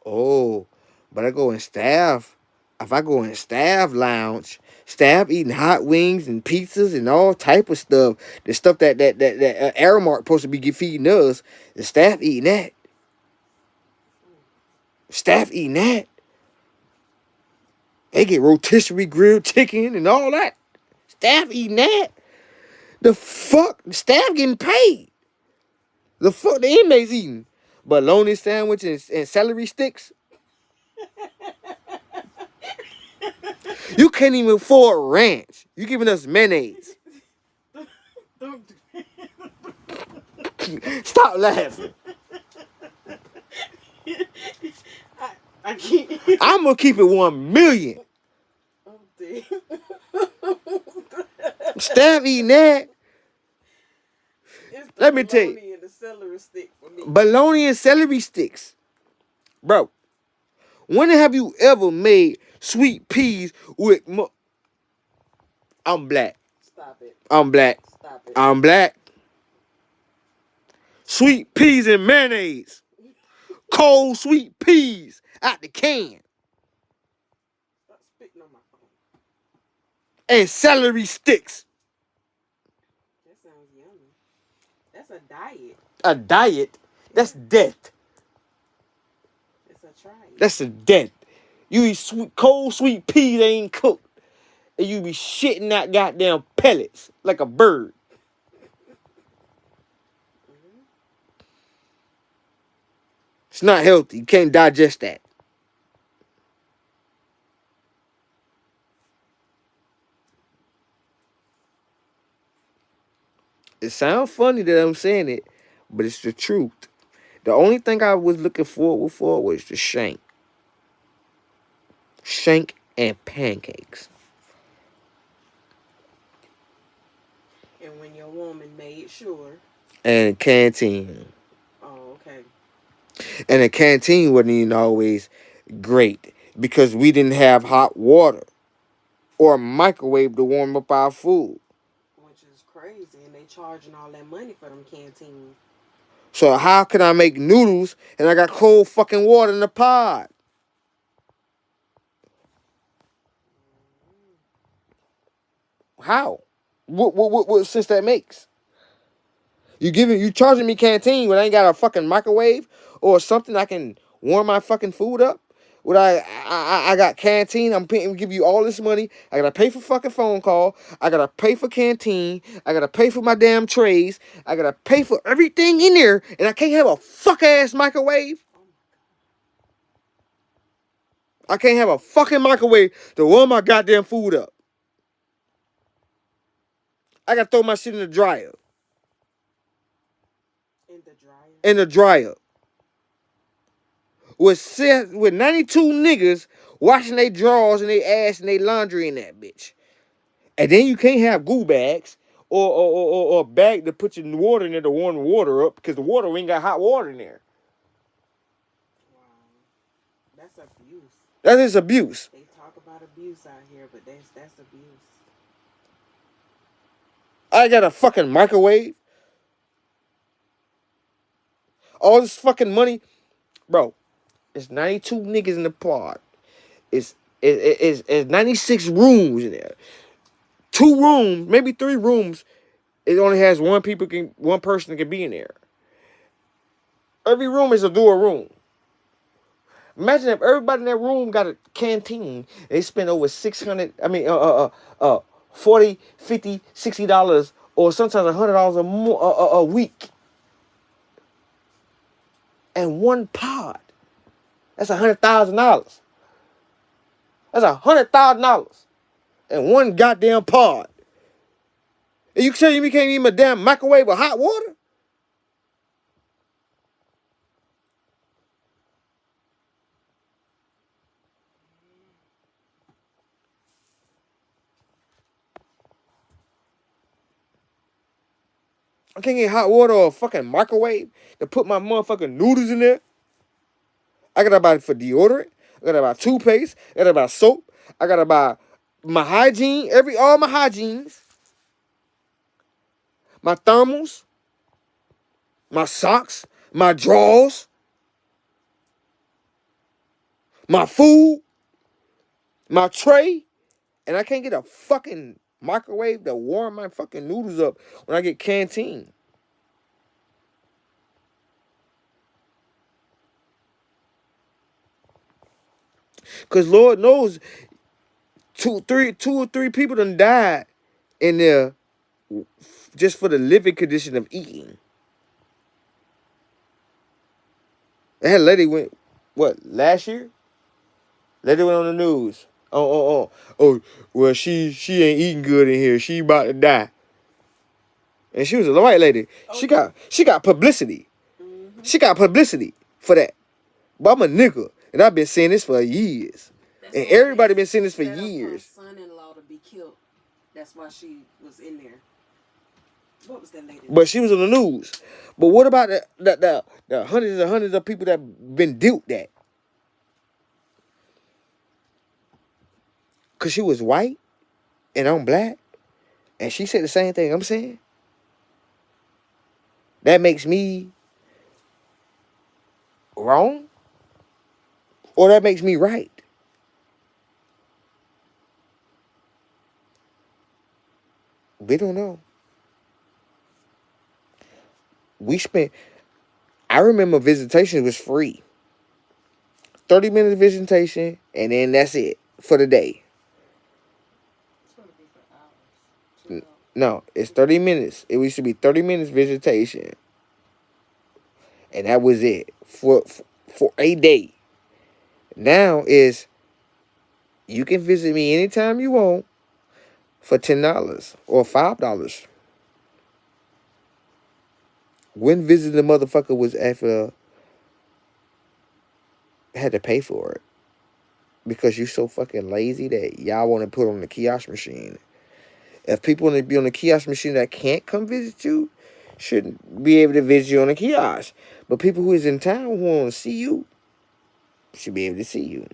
Oh, but I go in staff. If I go in staff lounge, staff eating hot wings and pizzas and all type of stuff. The stuff that Aramark supposed to be feeding us. The staff eating that. Staff eating that. They get rotisserie grilled chicken and all that. Staff eating that. The fuck? Staff getting paid. The fuck the inmates eating? Bologna sandwich and celery sticks? You can't even afford ranch. You giving us mayonnaise. Don't do Stop laughing. I can't. I'm gonna keep it 1,000,000. Oh, dear. Staff eating that. It's the Let me tell you. bologna and the celery stick for me. Bologna and celery sticks. Bro, when have you ever made sweet peas with I'm black. Stop it. I'm black. Stop it. I'm black. Sweet peas and mayonnaise. Cold sweet peas out the can. Stop spitting on my phone. And celery sticks. That sounds yummy. That's a diet. A diet? That's death. It's a try. That's a death. You eat cold sweet peas that ain't cooked. And you be shitting out goddamn pellets like a bird. Mm-hmm. It's not healthy. You can't digest that. It sounds funny that I'm saying it, but it's the truth. The only thing I was looking forward for was the shank. Shank and pancakes. And when your woman made sure. And a canteen. Oh, okay. And the canteen wasn't even always great because we didn't have hot water or a microwave to warm up our food. Which is crazy. And they charging all that money for them canteens. So how can I make noodles and I got cold fucking water in the pot? How? What sense that makes? You charging me canteen when I ain't got a fucking microwave or something I can warm my fucking food up? When I got canteen, I'm paying, give you all this money. I gotta pay for fucking phone call. I gotta pay for canteen. I gotta pay for my damn trays. I gotta pay for everything in there, and I can't have a fuck ass microwave. I can't have a fucking microwave to warm my goddamn food up. I gotta throw my shit in the dryer. In the dryer. In the dryer. With 92 niggas washing their drawers and their ass and their laundry in that bitch. And then you can't have goo bags or a bag to put your water in there to warm the water up because the water ain't got hot water in there. Wow. That's abuse. That is abuse. They talk about abuse out here, but that's abuse. I got a fucking microwave. All this fucking money. Bro, it's 92 niggas in the pod. It's 96 rooms in there. 2 rooms, maybe 3 rooms. It only has one person that can be in there. Every room is a dual room. Imagine if everybody in that room got a canteen. They spend over 600. I mean, 40, 50, $60, or sometimes $100 a week. And one pod. That's $100,000. That's $100,000 and one goddamn pod. And you tell me you can't even a damn microwave with hot water? I can't get hot water or a fucking microwave to put my motherfucking noodles in there. I gotta buy it for deodorant. I gotta buy toothpaste. I gotta buy soap. I gotta buy my hygiene, all my hygienes, my thermals, my socks, my drawers, my food, my tray, and I can't get a fucking microwave to warm my fucking noodles up when I get canteen. Cause Lord knows, two or three people done died in there just for the living condition of eating. That lady went, what, last year? Lady went on the news. Oh, well, she ain't eating good in here. She about to die. And she was a white lady. Oh, She got publicity. Mm-hmm. She got publicity for that. But I'm a nigga, and I've been saying this for years. That's And why everybody they been saying this for set up years. her son-in-law to be killed. That's why she was in there. What was that lady? But she was on the news. But what about the hundreds and hundreds of people that been dealt that? Cause she was white and I'm black, and she said the same thing I'm saying. That makes me wrong, or that makes me right. We don't know. We spent. I remember visitation was free. 30-minute visitation, and then that's it for the day. It's gonna be for hours. No, it's 30 minutes. It used to be 30 minutes visitation, and that was it for a day. Now is you can visit me anytime you want for $10 or $5. When visiting the motherfucker was after had to pay for it because you so fucking lazy that y'all want to put on the kiosk machine. If people want to be on the kiosk machine that can't come visit you, shouldn't be able to visit you on the kiosk. But people who is in town who want to see you should be able to see you.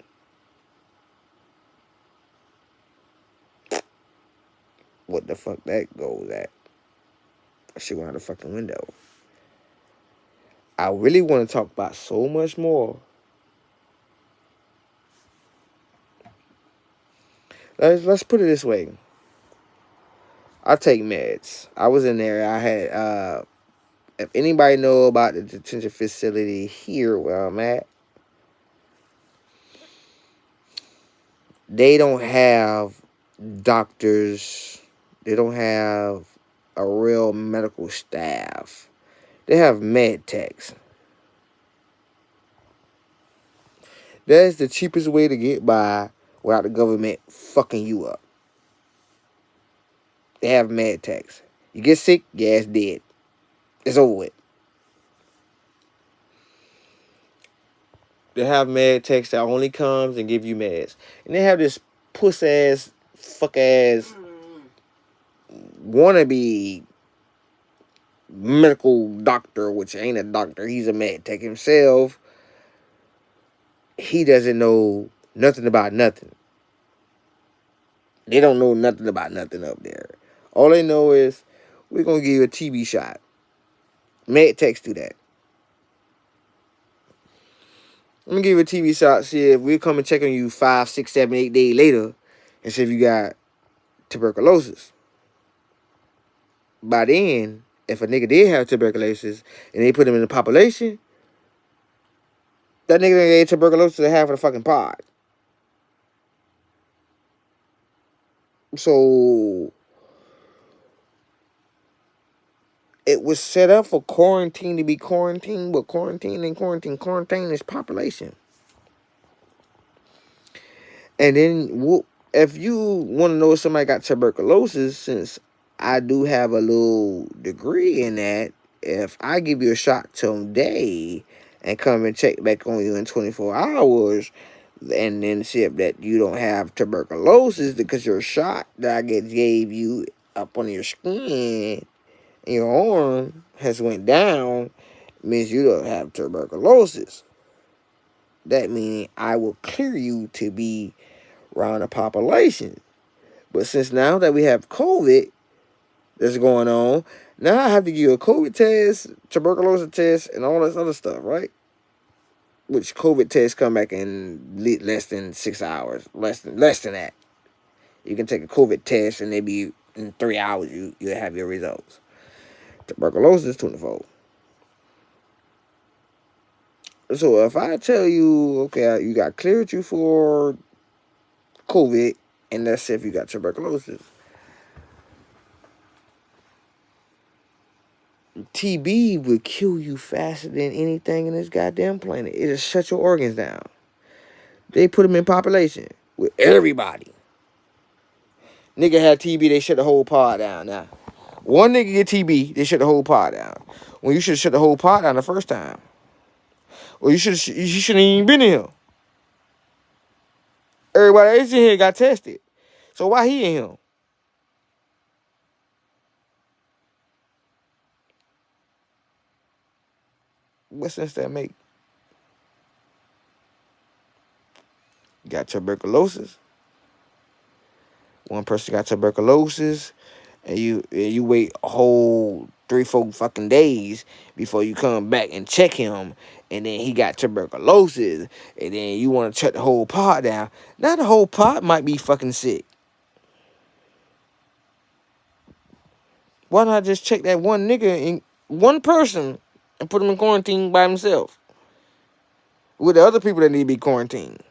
What the fuck that goes at? I should go out the fucking window. I really want to talk about so much more. Let's put it this way. I take meds. I was in there. I had if anybody know about the detention facility here where I'm at, they don't have doctors. They don't have a real medical staff. They have med techs. That is the cheapest way to get by without the government fucking you up. They have med techs. You get sick, your ass dead. It's over with. They have med techs that only comes and give you meds. And they have this puss ass, fuck ass, Mm. wannabe medical doctor, which ain't a doctor. He's a med tech himself. He doesn't know nothing about nothing. They don't know nothing about nothing up there. All they know is we're gonna give you a TB shot. Med techs do that. I'm gonna give you a TB shot. See if we come and check on you 5, 6, 7, 8 days later, and see if you got tuberculosis. By then, if a nigga did have tuberculosis and they put him in the population, that nigga done gave tuberculosis to half of the fucking pod. So it was set up for quarantine to be quarantined, but quarantine is population. And then if you want to know if somebody got tuberculosis, since I do have a little degree in that, if I give you a shot today and come and check back on you in 24 hours, and then see if that you don't have tuberculosis because your shot that I gave you up on your skin and your arm has went down, means you don't have tuberculosis. That means I will clear you to be around the population. But since now that we have COVID that's going on, now I have to give you a COVID test, tuberculosis test, and all this other stuff, right? Which COVID tests come back in less than 6 hours, less than that. You can take a COVID test and maybe in 3 hours you have your results. Tuberculosis 24. So if I tell you, okay, you got cleared you for COVID, and let's say if you got tuberculosis, TB would kill you faster than anything in this goddamn planet. It'll shut your organs down. They put them in population with everybody. Nigga had TB, they shut the whole pod down. Now, one nigga get TB, they shut the whole pod down. When you should shut the whole pod down the first time. Or you shouldn't even been in here. Everybody else in here got tested. So why he in here? What sense that make? You got tuberculosis. One person got tuberculosis, and you wait a whole 3, 4 fucking days before you come back and check him, and then he got tuberculosis, and then you want to shut the whole pod down. Now the whole pod might be fucking sick. Why not just check that one nigga in one person and put him in quarantine by himself with the other people that need to be quarantined?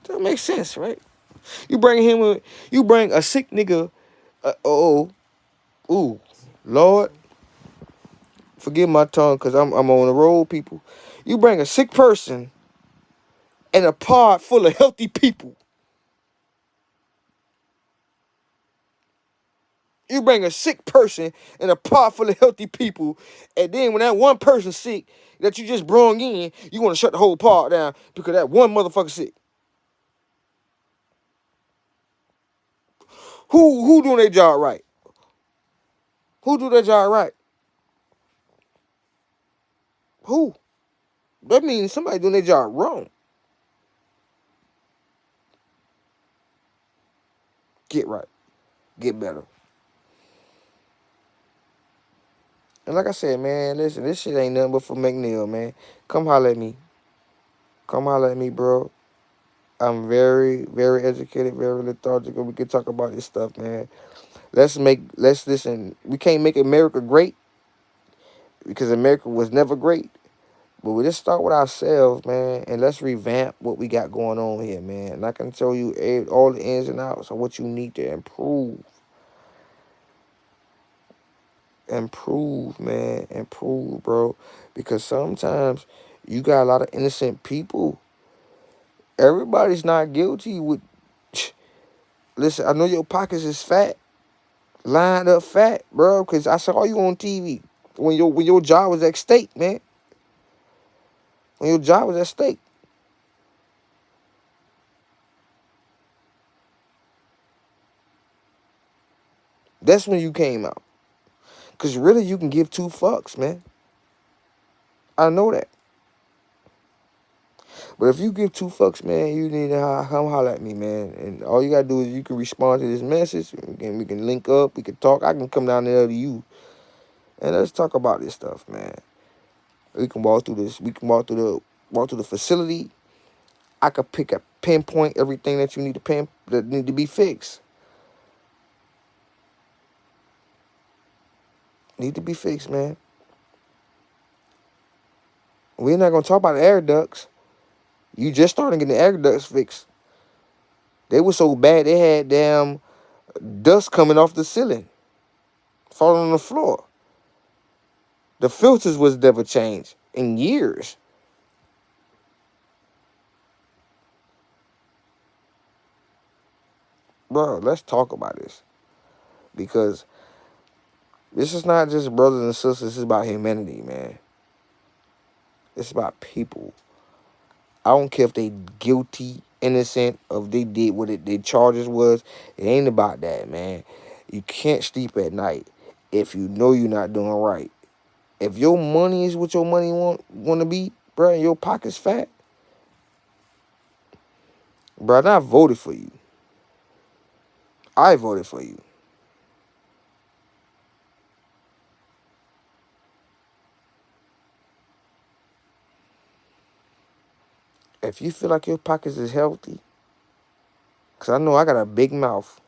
That makes sense, right? You bring you bring a sick nigga. Ooh, Lord, forgive my tongue, cause I'm on the road, people. You bring a sick person in a pod full of healthy people. You bring a sick person in a pod full of healthy people, and then when that one person sick that you just brought in, you want to shut the whole pod down because that one motherfucker sick. Who doing their job right? Who do their job right? Who? That means somebody doing their job wrong. Get right. Get better. And like I said, man, listen, this shit ain't nothing but for McNeil, man. Come holler at me. Come holler at me, bro. I'm very, very educated, very lethargical. We can talk about this stuff, man. Let's listen. We can't make America great because America was never great. But we just start with ourselves, man, and let's revamp what we got going on here, man. And I can tell you all the ins and outs of what you need to improve. Improve, man. Improve, bro. Because sometimes you got a lot of innocent people. Everybody's not guilty with. Listen, I know your pockets is fat, lined up fat, bro, because I saw you on TV. When your job was at stake, man. When your job was at stake. That's when you came out. Cause really you can give two fucks, man. I know that. But if you give two fucks, man, you need to come holler at me, man. And all you gotta do is you can respond to this message. We can link up. We can talk. I can come down there to you, and let's talk about this stuff, man. We can walk through this. We can walk through the facility. I could pinpoint everything that you need to that need to be fixed. Need to be fixed, man. We're not gonna talk about the air ducts. You just starting getting the air ducts fixed. They were so bad they had damn dust coming off the ceiling, falling on the floor. The filters was never changed in years. Bro, let's talk about this. Because this is not just brothers and sisters, this is about humanity, man. It's about people. I don't care if they guilty, innocent, or if they did what their charges was. It ain't about that, man. You can't sleep at night if you know you're not doing right. If your money is what your money want to be, bro, and your pocket's fat, bro, I voted for you. I voted for you. If you feel like your pockets is healthy, because I know I got a big mouth,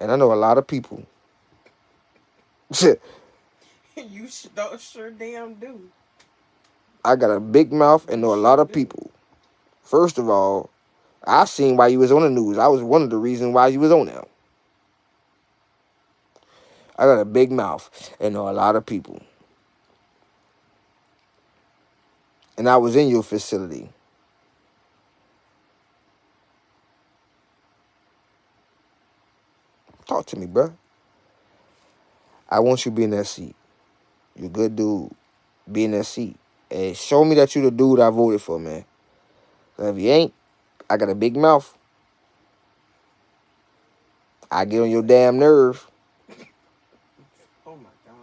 and I know a lot of people. You sure damn do. I got a big mouth and You know a sure lot of do. people. First of all, I seen why you was on the news. I was one of the reasons why you was on there. I got a big mouth and know a lot of people. And I was in your facility. Talk to me, bro. I want you to be in that seat. You a good dude. Be in that seat. And show me that you the dude I voted for, man. If you ain't, I got a big mouth. I get on your damn nerve. Oh my God.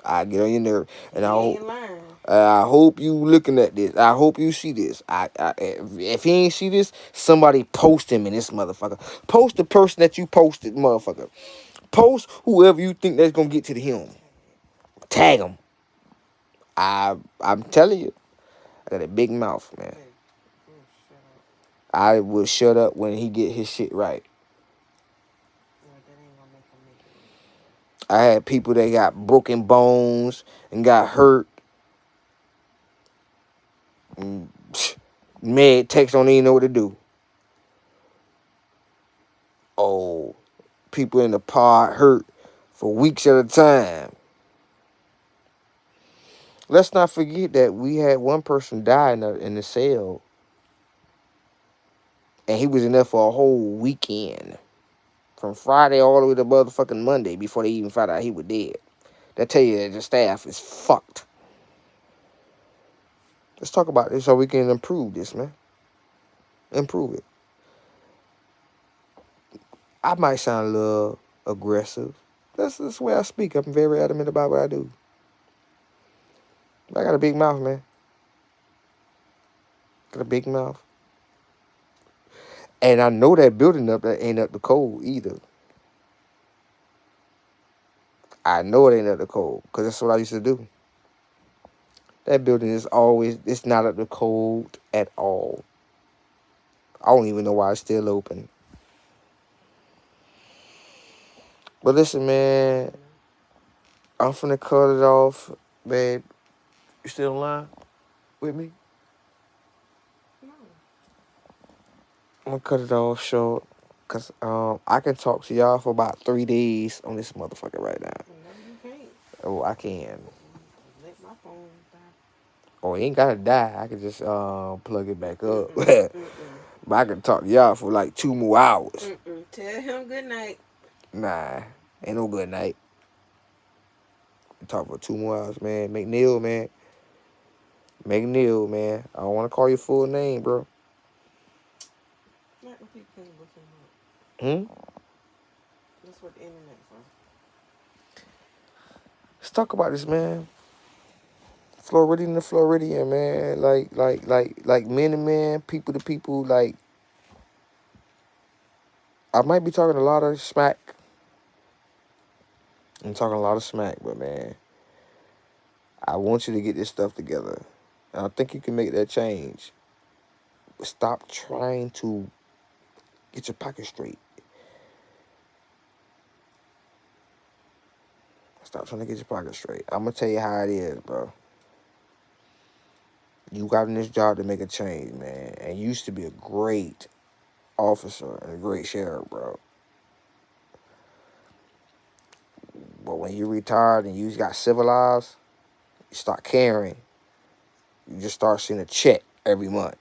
I get on your nerve. And He ain't lying. I hope you looking at this. I hope you see this. If he ain't see this, somebody post him in this motherfucker. Post the person that you posted, motherfucker. Post whoever you think that's gonna get to him. Tag him. I'm telling you, I got a big mouth, man. Hey, oh, shut up. I will shut up when he get his shit right. No, that ain't gonna make him make it right. I had people that got broken bones and got hurt. And, med techs don't even know what to do. Oh, people in the pod hurt for weeks at a time. Let's not forget that we had one person die in the cell, and he was in there for a whole weekend, from Friday all the way to motherfucking Monday before they even found out he was dead. That tell you that the staff is fucked. Let's talk about this so we can improve this, man. Improve it. I might sound a little aggressive. That's the way I speak. I'm very adamant about what I do. I got a big mouth, man. Got a big mouth. And I know that building up that ain't up to code either. I know it ain't up to code because that's what I used to do. That building is it's not up to code at all. I don't even know why it's still open. But listen, man, I'm finna cut it off, babe. You still online with me? No. I'm gonna cut it off short. Cause I can talk to y'all for about 3 days on this motherfucker right now. No, you can't. Oh, I can. Let my phone die. Oh, it ain't gotta die. I can just plug it back up. Mm-mm. But Mm-mm. I can talk to y'all for like 2 more hours. Mm-mm. Tell him good night. Nah, ain't no good night. Talk for 2 more hours, man. McNeil, man. McNeil, man. I don't want to call your full name, bro. Not when people can't look him up. Hmm? That's what the internet for. Let's talk about this, man. Floridian to Floridian, man. Like men to men, people to people. Like, I might be talking a lot of smack. I'm talking a lot of smack, but man, I want you to get this stuff together. And I think you can make that change. But stop trying to get your pocket straight. Stop trying to get your pocket straight. I'm gonna tell you how it is, bro. You got in this job to make a change, man. And you used to be a great officer and a great sheriff, bro. But when you retired and you got civilized, you start caring. You just start seeing a check every month.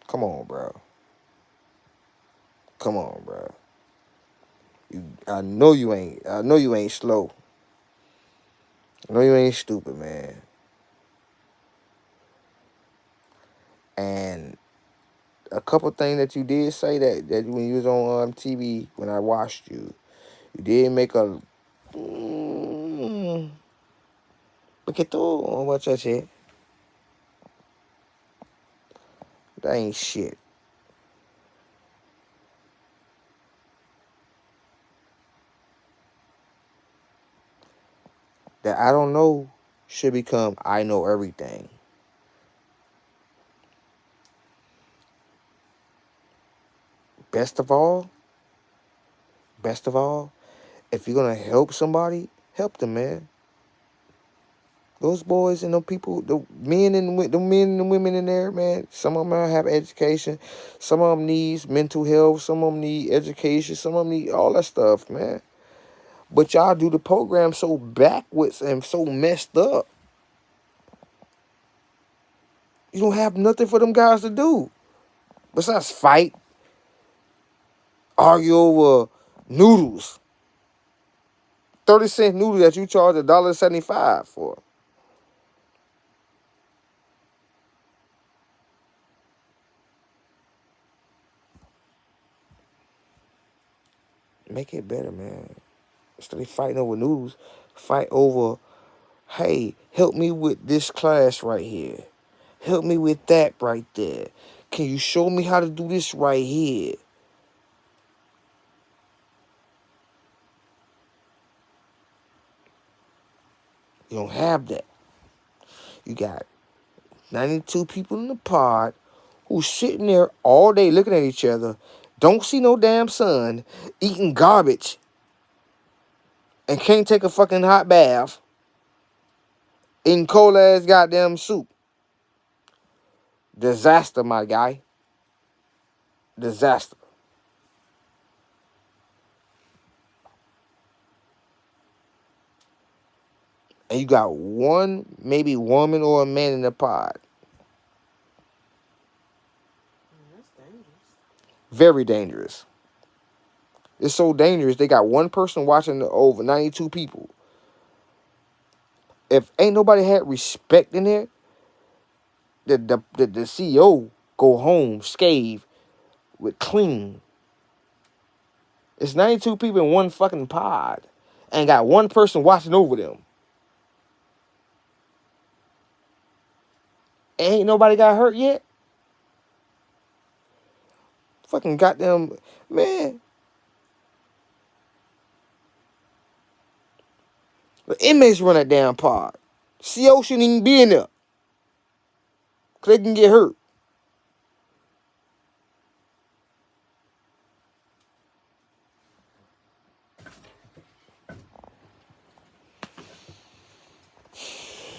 Come on, bro. Come on, bro. I know you ain't. I know you ain't slow. I know you ain't stupid, man. And a couple things that you did say that when you was on TV when I watched you, you did make a poquito what you said. That ain't shit. That I don't know should become I know everything. Best of all, best of all, if you're gonna help somebody, help them, man. Those boys and them people, the men and the women in there, man. Some of them have education, some of them needs mental health, some of them need education, some of them need all that stuff, man. But y'all do the program so backwards and so messed up. You don't have nothing for them guys to do besides fight, argue over noodles, 30-cent noodles that you charge $1.75 for. Make it better, man. Instead of fighting over noodles, fight over, hey, help me with this class right here. Help me with that right there. Can you show me how to do this right here? You don't have that. You got 92 people in the pod who's sitting there all day looking at each other, don't see no damn sun, eating garbage, and can't take a fucking hot bath, eating cold ass goddamn soup. Disaster, my guy. Disaster. And you got one, maybe woman or a man in the pod. That's dangerous. Very dangerous. It's so dangerous. They got one person watching the over 92 people. If ain't nobody had respect in there, the CEO go home scathed with clean. It's 92 people in one fucking pod, and got one person watching over them. Ain't nobody got hurt yet. Fucking goddamn man. The inmates run that damn pod. CO shouldn't even be in there, cause they can get hurt.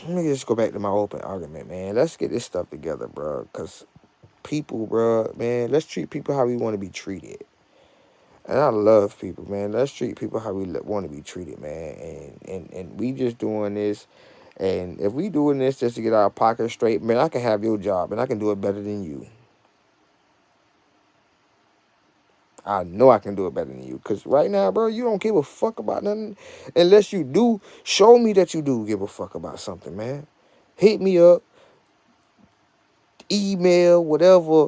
Let me just go back to my open argument, man. Let's get this stuff together, bro. Cause people, bro, man, let's treat people how we want to be treated. And I love people, man. Let's treat people how we want to be treated, man. And we just doing this. And if we doing this just to get our pocket straight, man, I can have your job and I can do it better than you. I know I can do it better than you. Cause right now, bro, you don't give a fuck about nothing. Unless you do, show me that you do give a fuck about something, man. Hit me up, email, whatever.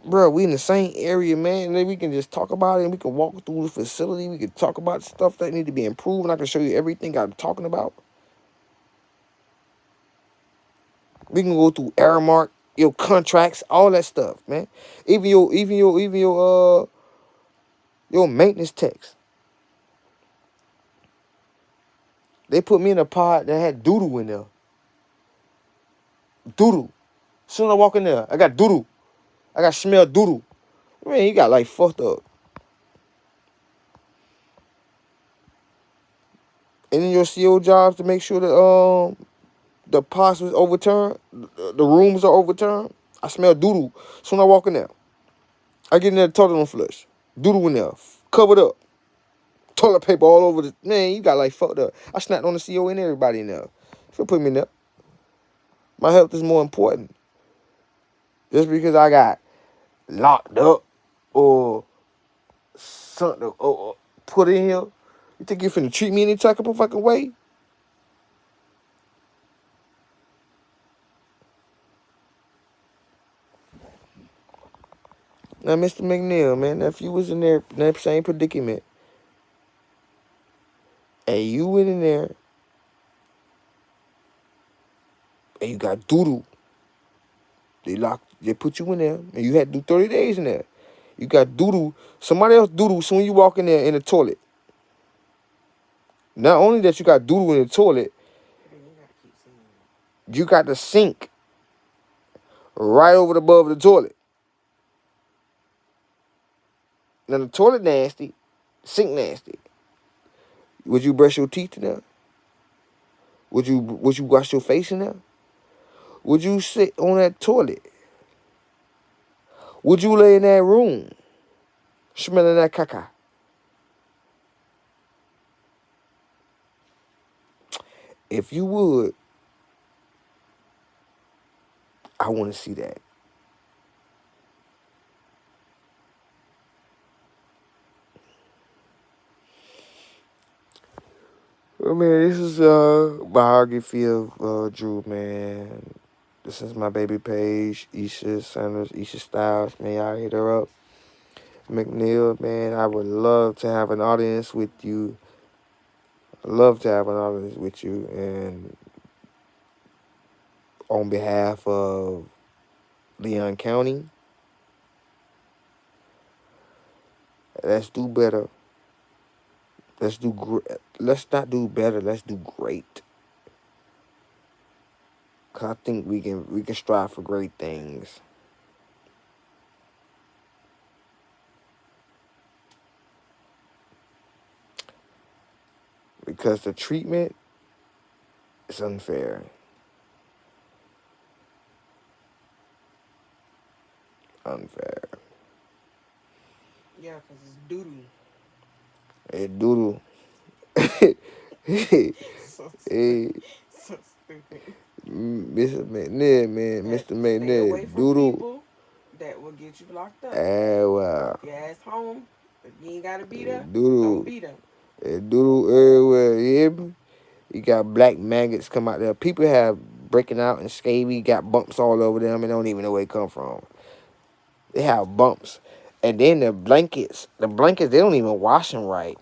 Bro, we in the same area, man. And then we can just talk about it and we can walk through the facility. We can talk about stuff that need to be improved. And I can show you everything I'm talking about. We can go through Aramark, your contracts, all that stuff, man. Your maintenance techs. They put me in a pod that had doodoo in there. Doodoo. Soon as I walk in there, I got doodoo. I got smell doodoo. Man, you got like fucked up. And in your CO jobs to make sure that the pots was overturned, the rooms are overturned. I smell doodoo. Soon as I walk in there, I get in there, toilet on flush. Doodoo in there, covered up. Toilet paper all over the man. You got like fucked up. I snapped on the CO and everybody in there. If you put me in there, my health is more important. Just because I got locked up or something or put in here, you think you finna treat me any type of fucking way? Now, Mr. McNeil, man, if you was in there, that same predicament, and you went in there and you got doodoo, they put you in there, and you had to do 30 days in there. You got doodoo, somebody else doodoo, so when you walk in there in the toilet, not only that you got doodoo in the toilet, Then you gotta keep saying you got the sink right over the above the toilet. Now the toilet nasty, sink nasty. Would you brush your teeth in there? Would you wash your face in there? Would you sit on that toilet? Would you lay in that room smelling that caca? If you would, I want to see that. Well, man, this is biography of Drew, man. This is my baby page, Isha Sanders, Isha Styles. Man, y'all hit her up. McNeil, man, I would love to have an audience with you. I'd love to have an audience with you. And on behalf of Leon County, let's do better. Let's not do better. Let's do great. Cause I think we can strive for great things. Because the treatment is unfair. Unfair. yeah, cause it's doodoo. Hey, Doodle. So stupid. Hey, So stupid. Mr. McNair, man. That Mr. stay McNair. away from Doodle. people that will get you locked up. Wow. Keep your ass home. If you ain't gotta be there, don't Doodle. be there. Doodle everywhere. You hear me? You got black maggots come out there. People have breaking out and scabby, got bumps all over them and don't even know where they come from. They have bumps. And then the blankets, they don't even wash them right.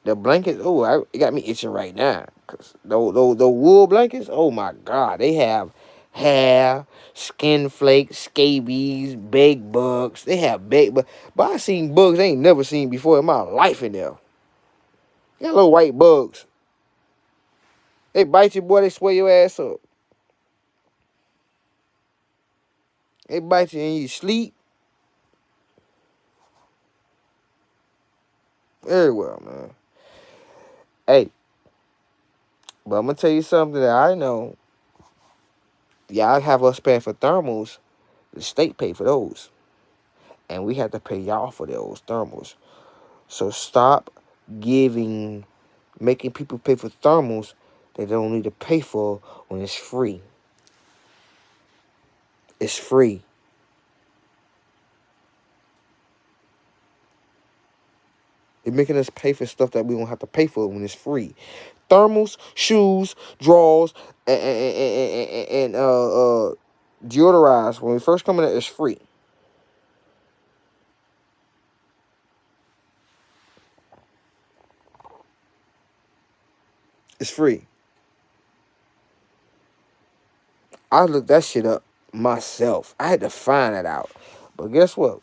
The blankets, it got me itching right now. Cause those wool blankets, oh my God, they have hair, skin flakes, scabies, bed bugs. They have bed bugs. But I seen bugs I ain't never seen before in my life in there. They got little white bugs. They bite you, boy, they swell your ass up. They bite you and you sleep. Very well, man. Hey, but I'm gonna tell you something that I know. Y'all have us paying for thermals. The state pay for those. And we have to pay y'all for those thermals. So stop making people pay for thermals they don't need to pay for when it's free. It's free. They're making us pay for stuff that we don't have to pay for when it's free. Thermals, shoes, drawers, and deodorize. When we first come in, it's free. It's free. I looked that shit up myself. I had to find that out. But guess what?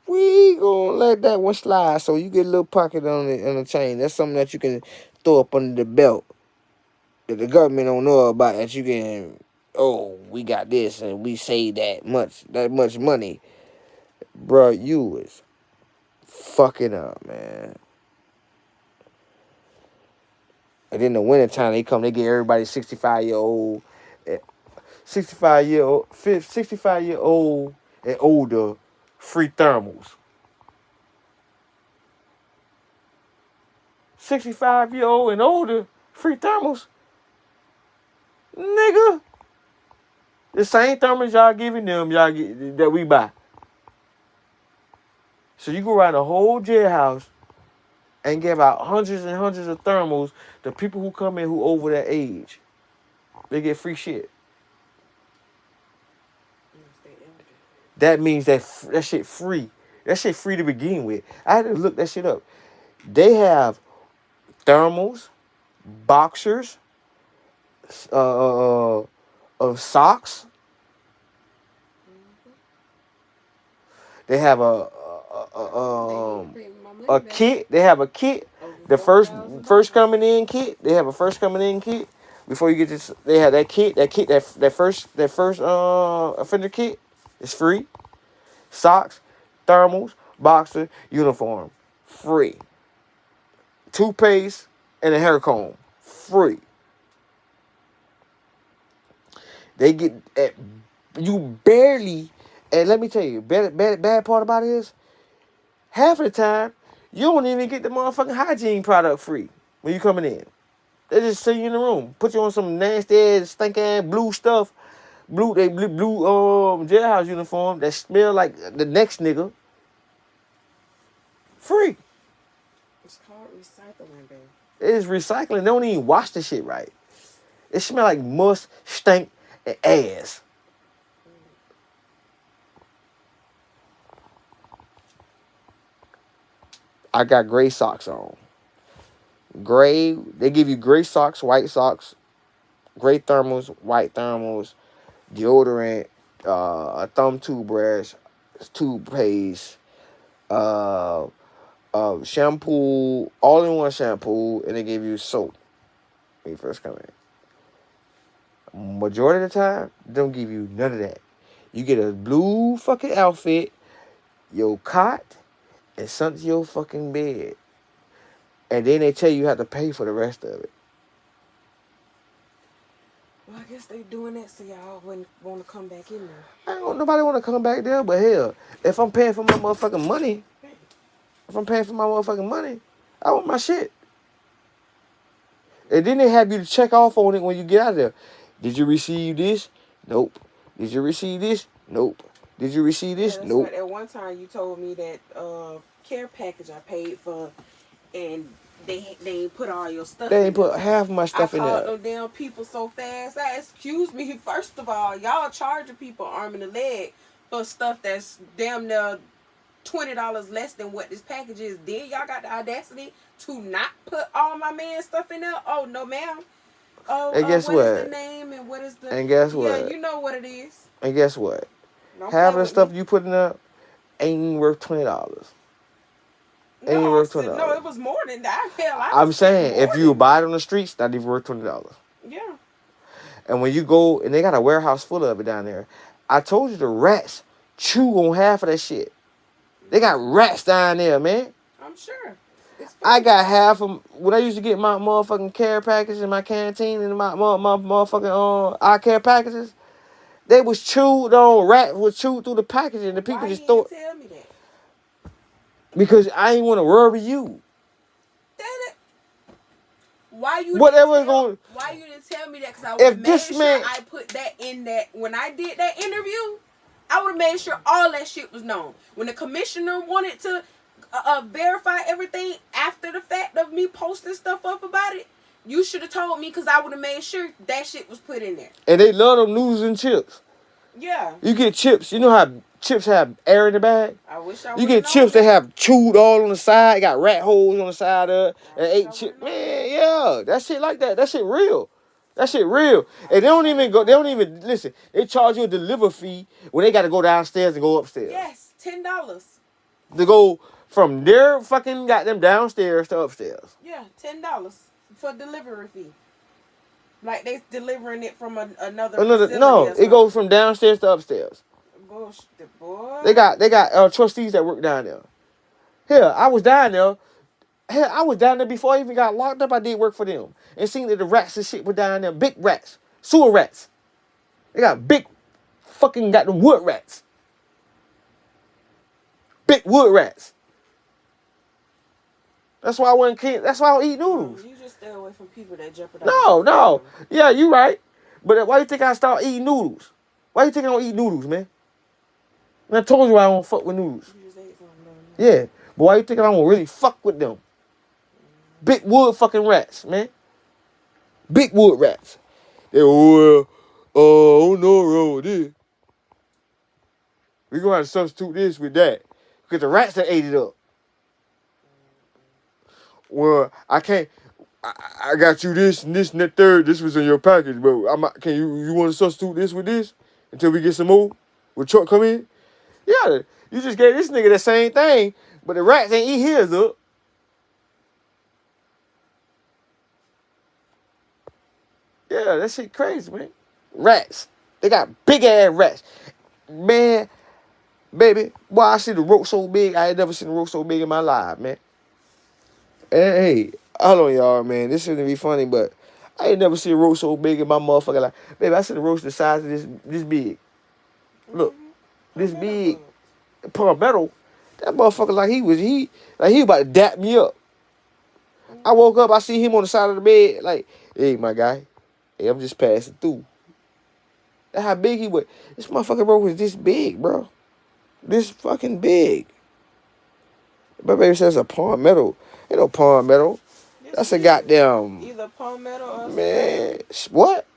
We gonna let that one slide. So you get a little pocket on the chain. That's something that you can throw up under the belt that the government don't know about. That you can, oh, we got this and we save that much money, bro. You is fucking up, man. And then the wintertime, they get everybody 65-year-old, 65-year-old, 65-year-old and older free thermals. 65-year-old and older free thermals. Nigga. The same thermals y'all giving them, y'all get that we buy. So you go around the whole jailhouse and give out hundreds and hundreds of thermals to people who come in who over that age. They get free shit. That means that shit free. That shit free to begin with. I had to look that shit up. They have thermals, boxers, socks. They have a kit. They have a kit. The first coming in kit. They have a first coming in kit. Before you get this, they have that kit. That first offender kit is free. Socks, thermals, boxer, uniform, free. Toothpaste and a hair comb, free. They get you barely. And let me tell you, bad part about it is, half of the time, you don't even get the motherfucking hygiene product free when you coming in. They just sit you in the room, put you on some nasty ass, stink ass blue stuff, blue jailhouse uniform that smell like the next nigga. Free. It's called recycling, baby. It is recycling. They don't even wash the shit right. It smell like must, stink, and ass. I got gray socks on. Gray, they give you gray socks, white socks, gray thermals, white thermals, deodorant, a thumb toothbrush, toothpaste, shampoo, all-in-one shampoo, and they give you soap when you first come in. Majority of the time, they don't give you none of that. You get a blue fucking outfit, your cot, and something to your fucking bed. And then they tell you have to pay for the rest of it. Well, I guess they doing that so y'all wouldn't want to come back in there. I don't nobody want to come back there, but hell, if I'm paying for my motherfucking money, I want my shit. And then they have you to check off on it when you get out of there. Did you receive this? Nope. Did you receive this? Nope. Did you receive this? That's Nope. right. At one time you told me that care package I paid for, and they ain't put all your stuff. They ain't put half my stuff in there. I called them damn people so fast. Excuse me. First of all, y'all charging people arm and a leg for stuff that's damn near $20 less than what this package is. Then y'all got the audacity to not put all my man's stuff in there. Oh no, ma'am. Oh, and guess what what? is the name and what is the? And guess what? Yeah, you know what it is. And guess what? Don't half of the stuff me. you putting up ain't even worth $20. No, ain't worth $20. No, it was more than that. Hell, I'm saying if you buy it on the streets, not even worth $20. Yeah. And when you go, and they got a warehouse full of it down there. I told you the rats chew on half of that shit. They got rats down there, man. I'm sure. I got half of when I used to get my motherfucking care packages in my canteen and my motherfucking eye care packages. They was chewed on. Rat was chewed through the packaging. And the people just thought. Why you didn't tell me that? Because I ain't want to worry you. Damn it. Why you didn't tell me that? Because I would have made sure I put that in that. When I did that interview, I would have made sure all that shit was known. When the commissioner wanted to verify everything after the fact of me posting stuff up about it, you should have told me because I would have made sure that shit was put in there. And they love them noodles and chips. Yeah. You get chips. You know how chips have air in the bag? I wish I You would have get known chips that that. have chewed all on the side, got rat holes on the side of it, I and wish I ate would've chip. known Man, yeah, that shit like that. That shit real. That shit real. I And they wish don't I even would've go. They known don't that. even listen. They charge you a delivery fee when they got to go downstairs and go upstairs. Yes, $10. To go from their fucking got them downstairs to upstairs. Yeah, $10 for delivery fee. Like they delivering it from another facility No, or it something. goes from downstairs to upstairs. Bullshit, boy. They got trustees that work down there. Here, I was down there. Hell, I was down there before I even got locked up. I did work for them and seen that the rats and shit were down there. Big rats, sewer rats. They got big, fucking got them wood rats. Big wood rats. That's why I wasn't. That's why I don't eat noodles. You just stay away from people that jeopardize. No. Yeah, you right. But why you think I start eating noodles? Why you think I don't eat noodles, man? And I told you I don't fuck with noodles. You just ate something. Yeah, but why you think I don't really fuck with them? Big wood fucking rats, man. Big wood rats. They well, I don't know what's wrong with this. We gonna have to substitute this with that. Because the rats that ate it up. Well, I can't. I got you this and this and that third. This was in your package, but can you want to substitute this with this until we get some more? Will truck come in? Yeah, you just gave this nigga the same thing, but the rats ain't eat his up. Yeah, that shit crazy, man. Rats. They got big ass rats. Man, baby, boy, I see the roach so big. I ain't never seen a roach so big in my life, man. And hey, hold on, y'all, man. This shouldn't be funny, but I ain't never seen a roach so big in my motherfucking life. Baby, I seen a roach the size of this big. Look, this big. Palmetto. That motherfucker like he was about to dap me up. I woke up, I see him on the side of the bed, like, hey, my guy. Hey, I'm just passing through. That's how big he was. This motherfucker, bro, was this big, bro. This fucking big. My baby says a palmetto. Ain't no palmetto. Yes, That's a goddamn. either palmetto or man. What?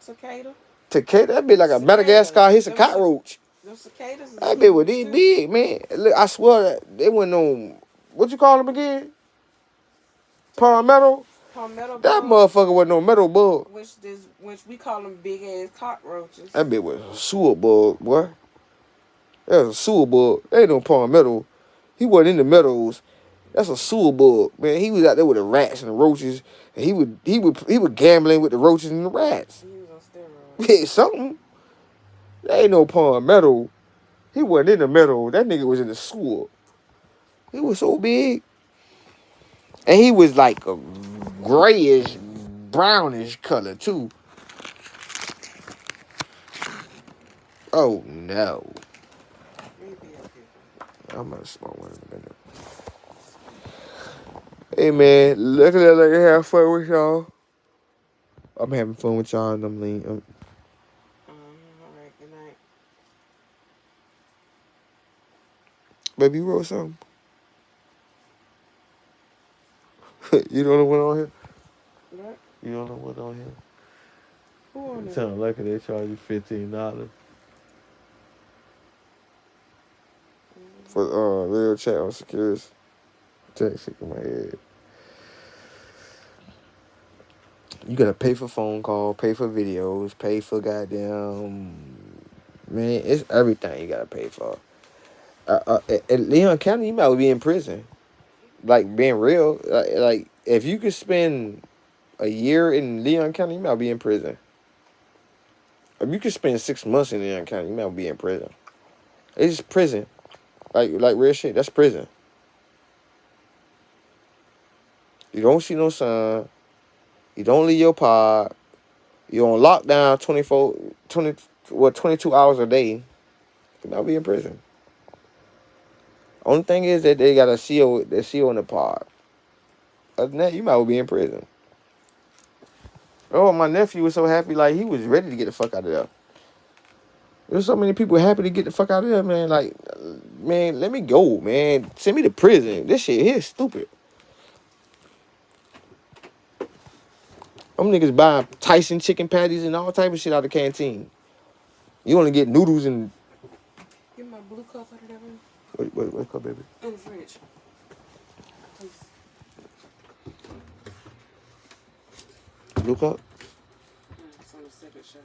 cicada. Cicada? That be like a Madagascar. He's a cockroach. Those cicadas. That bitch was this big, man. Look, I swear they went on. What you call them again? Palmetto. Palmetto. That motherfucker wasn't no metal bug. Which we call them big ass cockroaches. That bitch was a sewer bug, boy. That was a sewer bug. That ain't no palmetto. He wasn't in the meadows. That's a sewer bug, man. He was out there with the rats and the roaches, and he would gambling with the roaches and the rats. He was on steroids. Yeah, something. That ain't no palmetto. He wasn't in the meadow. That nigga was in the sewer. He was so big, and he was like a grayish, brownish color too. Oh no. I'm gonna smoke one in a minute. Hey man, look at that like I have fun with y'all. I'm having fun with y'all and I'm lean. Alright, good night. Baby, you wrote something? You don't know what on here? What? You don't know what on here? Who on It it? sounds like they charge you $15 for video chat on Securus. Text sick in my head. You gotta pay for phone call, pay for videos, pay for goddamn man. It's everything you gotta pay for. At Leon County, you might be in prison. Like being real, like if you could spend a year in Leon County, you might be in prison. If you could spend 6 months in Leon County, you might be in prison. It's just prison, like real shit. That's prison. You don't see no sun. You don't leave your pod. You're on lockdown 22 hours a day. You might be in prison. Only thing is that they got a seal in the pod. Other than that, you might be in prison. Oh, my nephew was so happy, like he was ready to get the fuck out of there. There's so many people happy to get the fuck out of there, man. Like, man, let me go, man. Send me to prison. This shit here is stupid. Them niggas buying Tyson chicken patties and all type of shit out of the canteen. You only get noodles and Give me my blue cup out of that room. what cup, baby? In the fridge. Please. Blue cup? It's on the second shelf.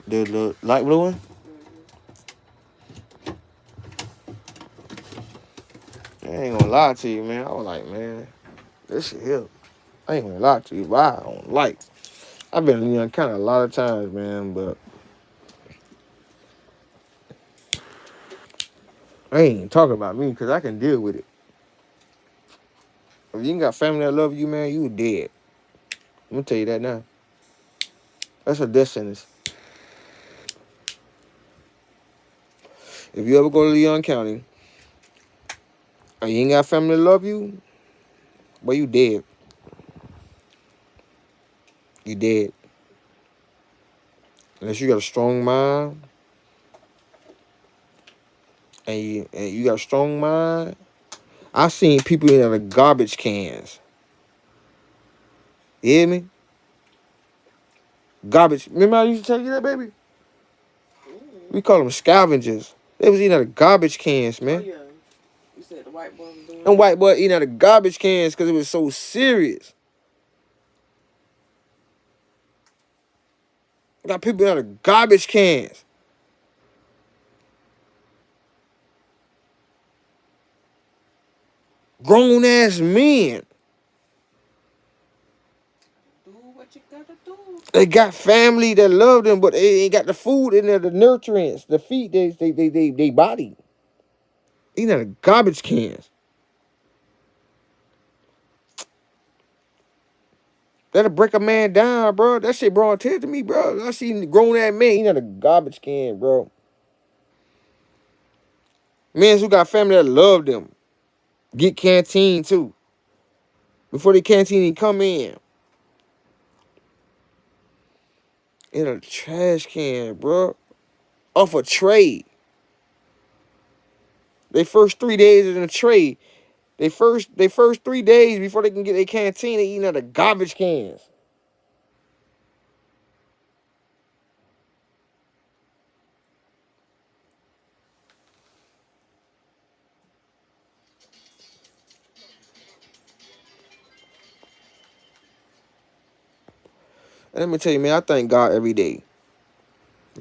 The light blue one? I ain't gonna lie to you, man. I was like, man, this shit here. I ain't gonna lie to you, but I don't like. I've been in Young County a lot of times, man, but I ain't even talking about me because I can deal with it. If you ain't got family that love you, man, you dead. I'm gonna tell you that now. That's a death sentence. If you ever go to Leon County and you ain't got family that love you, well, you dead. You dead. Unless you got a strong mind and you got a strong mind. I seen people in the garbage cans. You hear me? Garbage. Remember I used to tell you that, baby? We call them scavengers. They was eating out of garbage cans, Oh, man. yeah. You said the white boy was doing And white boy eating out of garbage cans because it was so serious. Got people out of garbage cans. Grown ass men. Do what you gotta do. They got family that love them, but they ain't got the food in there, the nutrients, the feed they body. Eating out of garbage cans. That'll break a man down, bro. That shit brought tears to me, bro. I seen grown ass men eating out of garbage can, bro. Men who got family that love them. Get canteen too. Before the canteen even come in a trash can, bro. Off a tray. They first 3 days in a tray. They first 3 days before they can get their canteen, they eating out of garbage cans. And let me tell you, man, I thank God every day.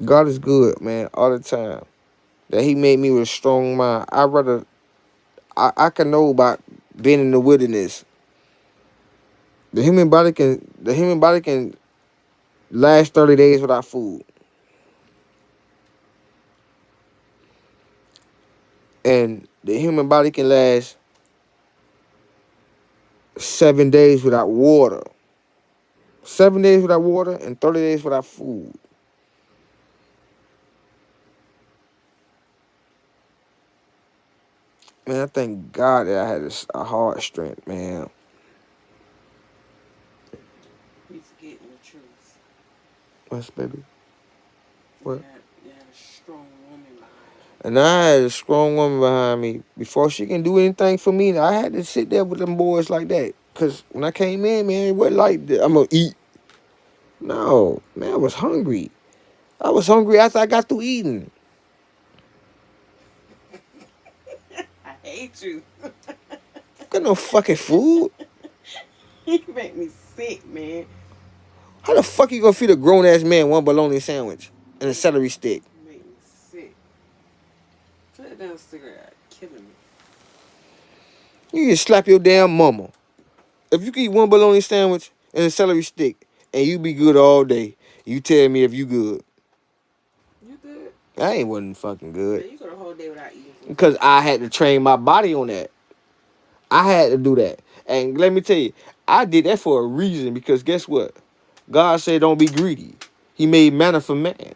God is good, man, all the time. That He made me with a strong mind. I can know about being in the wilderness. The human body can last 30 days without food. And the human body can last 7 days without water. 7 days without water and 30 days without food. Man, I thank God that I had a heart strength, man. He's getting the truth. What's baby? What? You had a strong woman behind you. And I had a strong woman behind me. Before she can do anything for me, I had to sit there with them boys like that. Because when I came in, man, it wasn't like, I'm going to eat. No, man, I was hungry. I was hungry after I got through eating. I hate you. Got no fucking food. You make me sick, man. How the fuck you gonna feed a grown ass man one bologna sandwich and a celery stick? You make me sick. Put that damn cigarette. Killing me. You can slap your damn mama. If you can eat one bologna sandwich and a celery stick and you be good all day, you tell me if you good. You good? I ain't wasn't fucking Yeah, good. you go the whole day without eating food. Because I had to train my body on that. I had to do that. And let me tell you, I did that for a reason because guess what? God said don't be greedy. He made manna for man.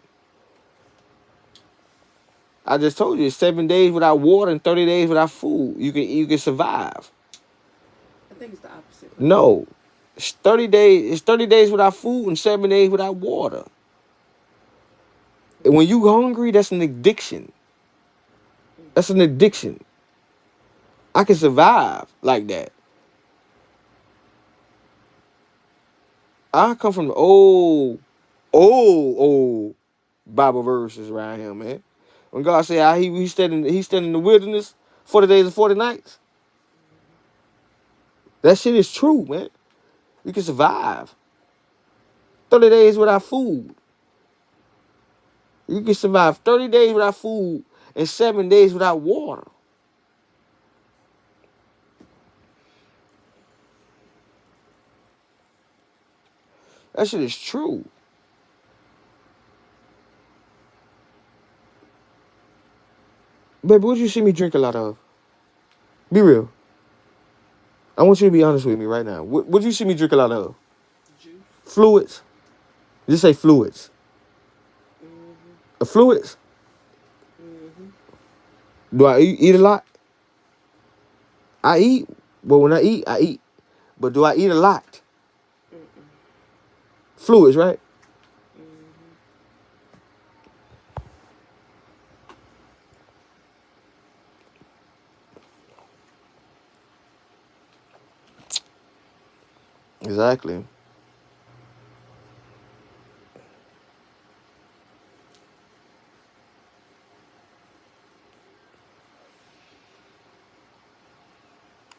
I just told you, 7 days without water and 30 days without food. You can survive. I think it's the opposite. No. It's 30 days without food and 7 days without water. And when you hungry, that's an addiction. That's an addiction. I can survive like that. I come from the old Bible verses around here, man. When God said he stayed in the wilderness 40 days and 40 nights. That shit is true, man. You can survive. 30 days without food. You can survive 30 days without food and 7 days without water. That shit is true. Baby, what you see me drink a lot of? Be real. I want you to be honest with me right now. What you see me drink a lot of? Juice. Fluids. Just say fluids. Fluids. Do I eat a lot? I eat. But when I eat, I eat. But do I eat a lot? Fluids, right? Exactly.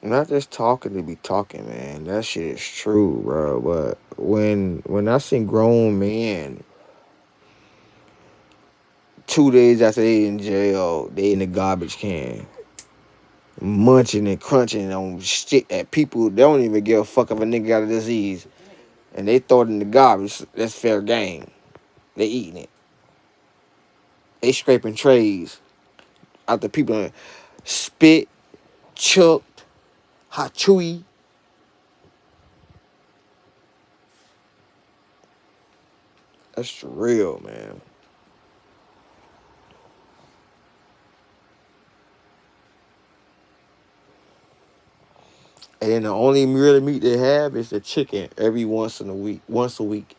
Not just talking to be talking, man. That shit is true, bro. But when I see grown men 2 days after they in jail, they in the garbage can, munching and crunching on shit that people they don't even give a fuck if a nigga got a disease, and they throw it in the garbage. That's fair game. They eating it. They scraping trays after people done spit, chucked, hot chewy. That's real, man. And then the only real meat they have is the chicken every once in a week. Once a week,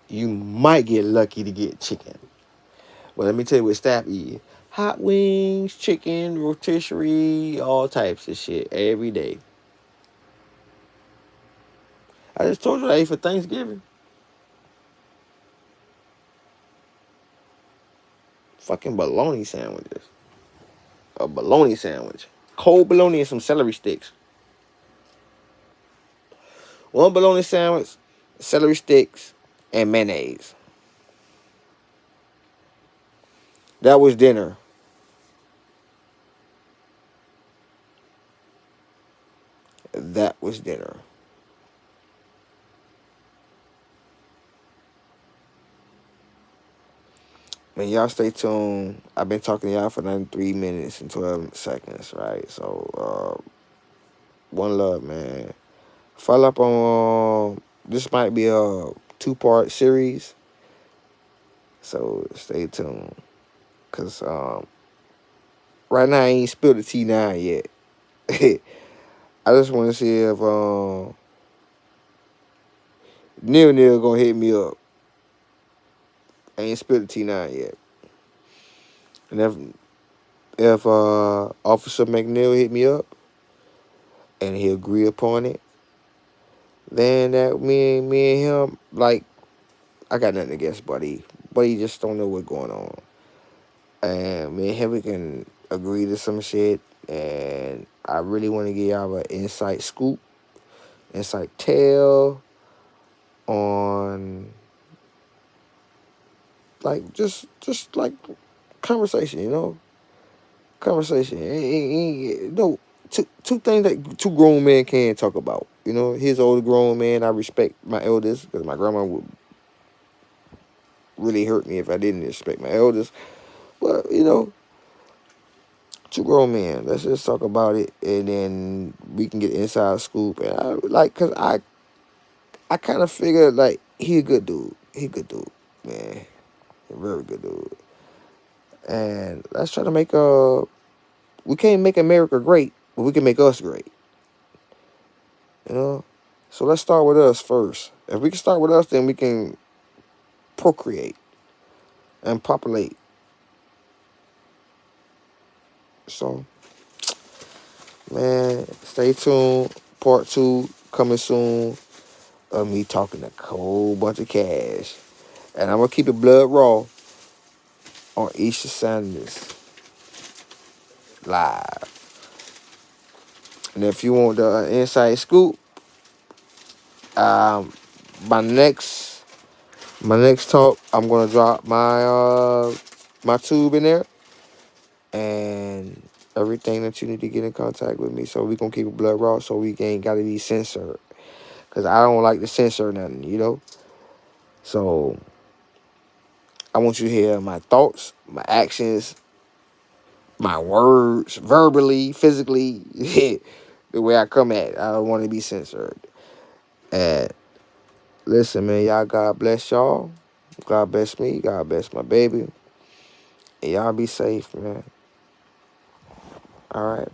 you might get lucky to get chicken. But let me tell you what staff eat. Hot wings, chicken, rotisserie, all types of shit every day. I just told you I ate for Thanksgiving. Fucking bologna sandwiches. A bologna sandwich. Cold bologna and some celery sticks. One bologna sandwich, celery sticks, and mayonnaise. That was dinner. That was dinner. Man, y'all stay tuned. I've been talking to y'all for 93 minutes and 12 seconds, right? So, one love, man. Follow up on this might be a two-part series, so stay tuned. Cause right now I ain't spilled the T9 yet. I just want to see if Neil gonna hit me up. I ain't spilled the T9 yet, and if Officer McNeil hit me up and he agree upon it, then that me and him like I got nothing against Buddy. Buddy just don't know what's going on. And me and him, we can agree to some shit. And I really want to give y'all an inside scoop, inside tale on like just like conversation, conversation. No, two things that two grown men can talk about. His older grown man. I respect my elders because my grandma would really hurt me if I didn't respect my elders. But two grown men. Let's just talk about it, and then we can get inside scoop. And cause I kind of figured like he a good dude. He a good dude, man. A very good dude. And let's try to make we can't make America great, but we can make us great. You know. So let's start with us first. If we can start with us, then we can procreate. and populate. So, man, stay tuned. Part 2 coming soon of me talking a whole bunch of cash. And I'm going to keep it blood raw on Easter Sundays live. And if you want the inside scoop, um, my next talk, I'm gonna drop my tube in there and everything that you need to get in contact with me. So we gonna keep it blood raw, so we ain't gotta be censored. Cause I don't like to censor nothing, you know. So I want you to hear my thoughts, my actions, my words, verbally, physically, the way I come at it. I don't want to be censored. And listen, man, y'all, God bless y'all. God bless me. God bless my baby. And y'all be safe, man. All right.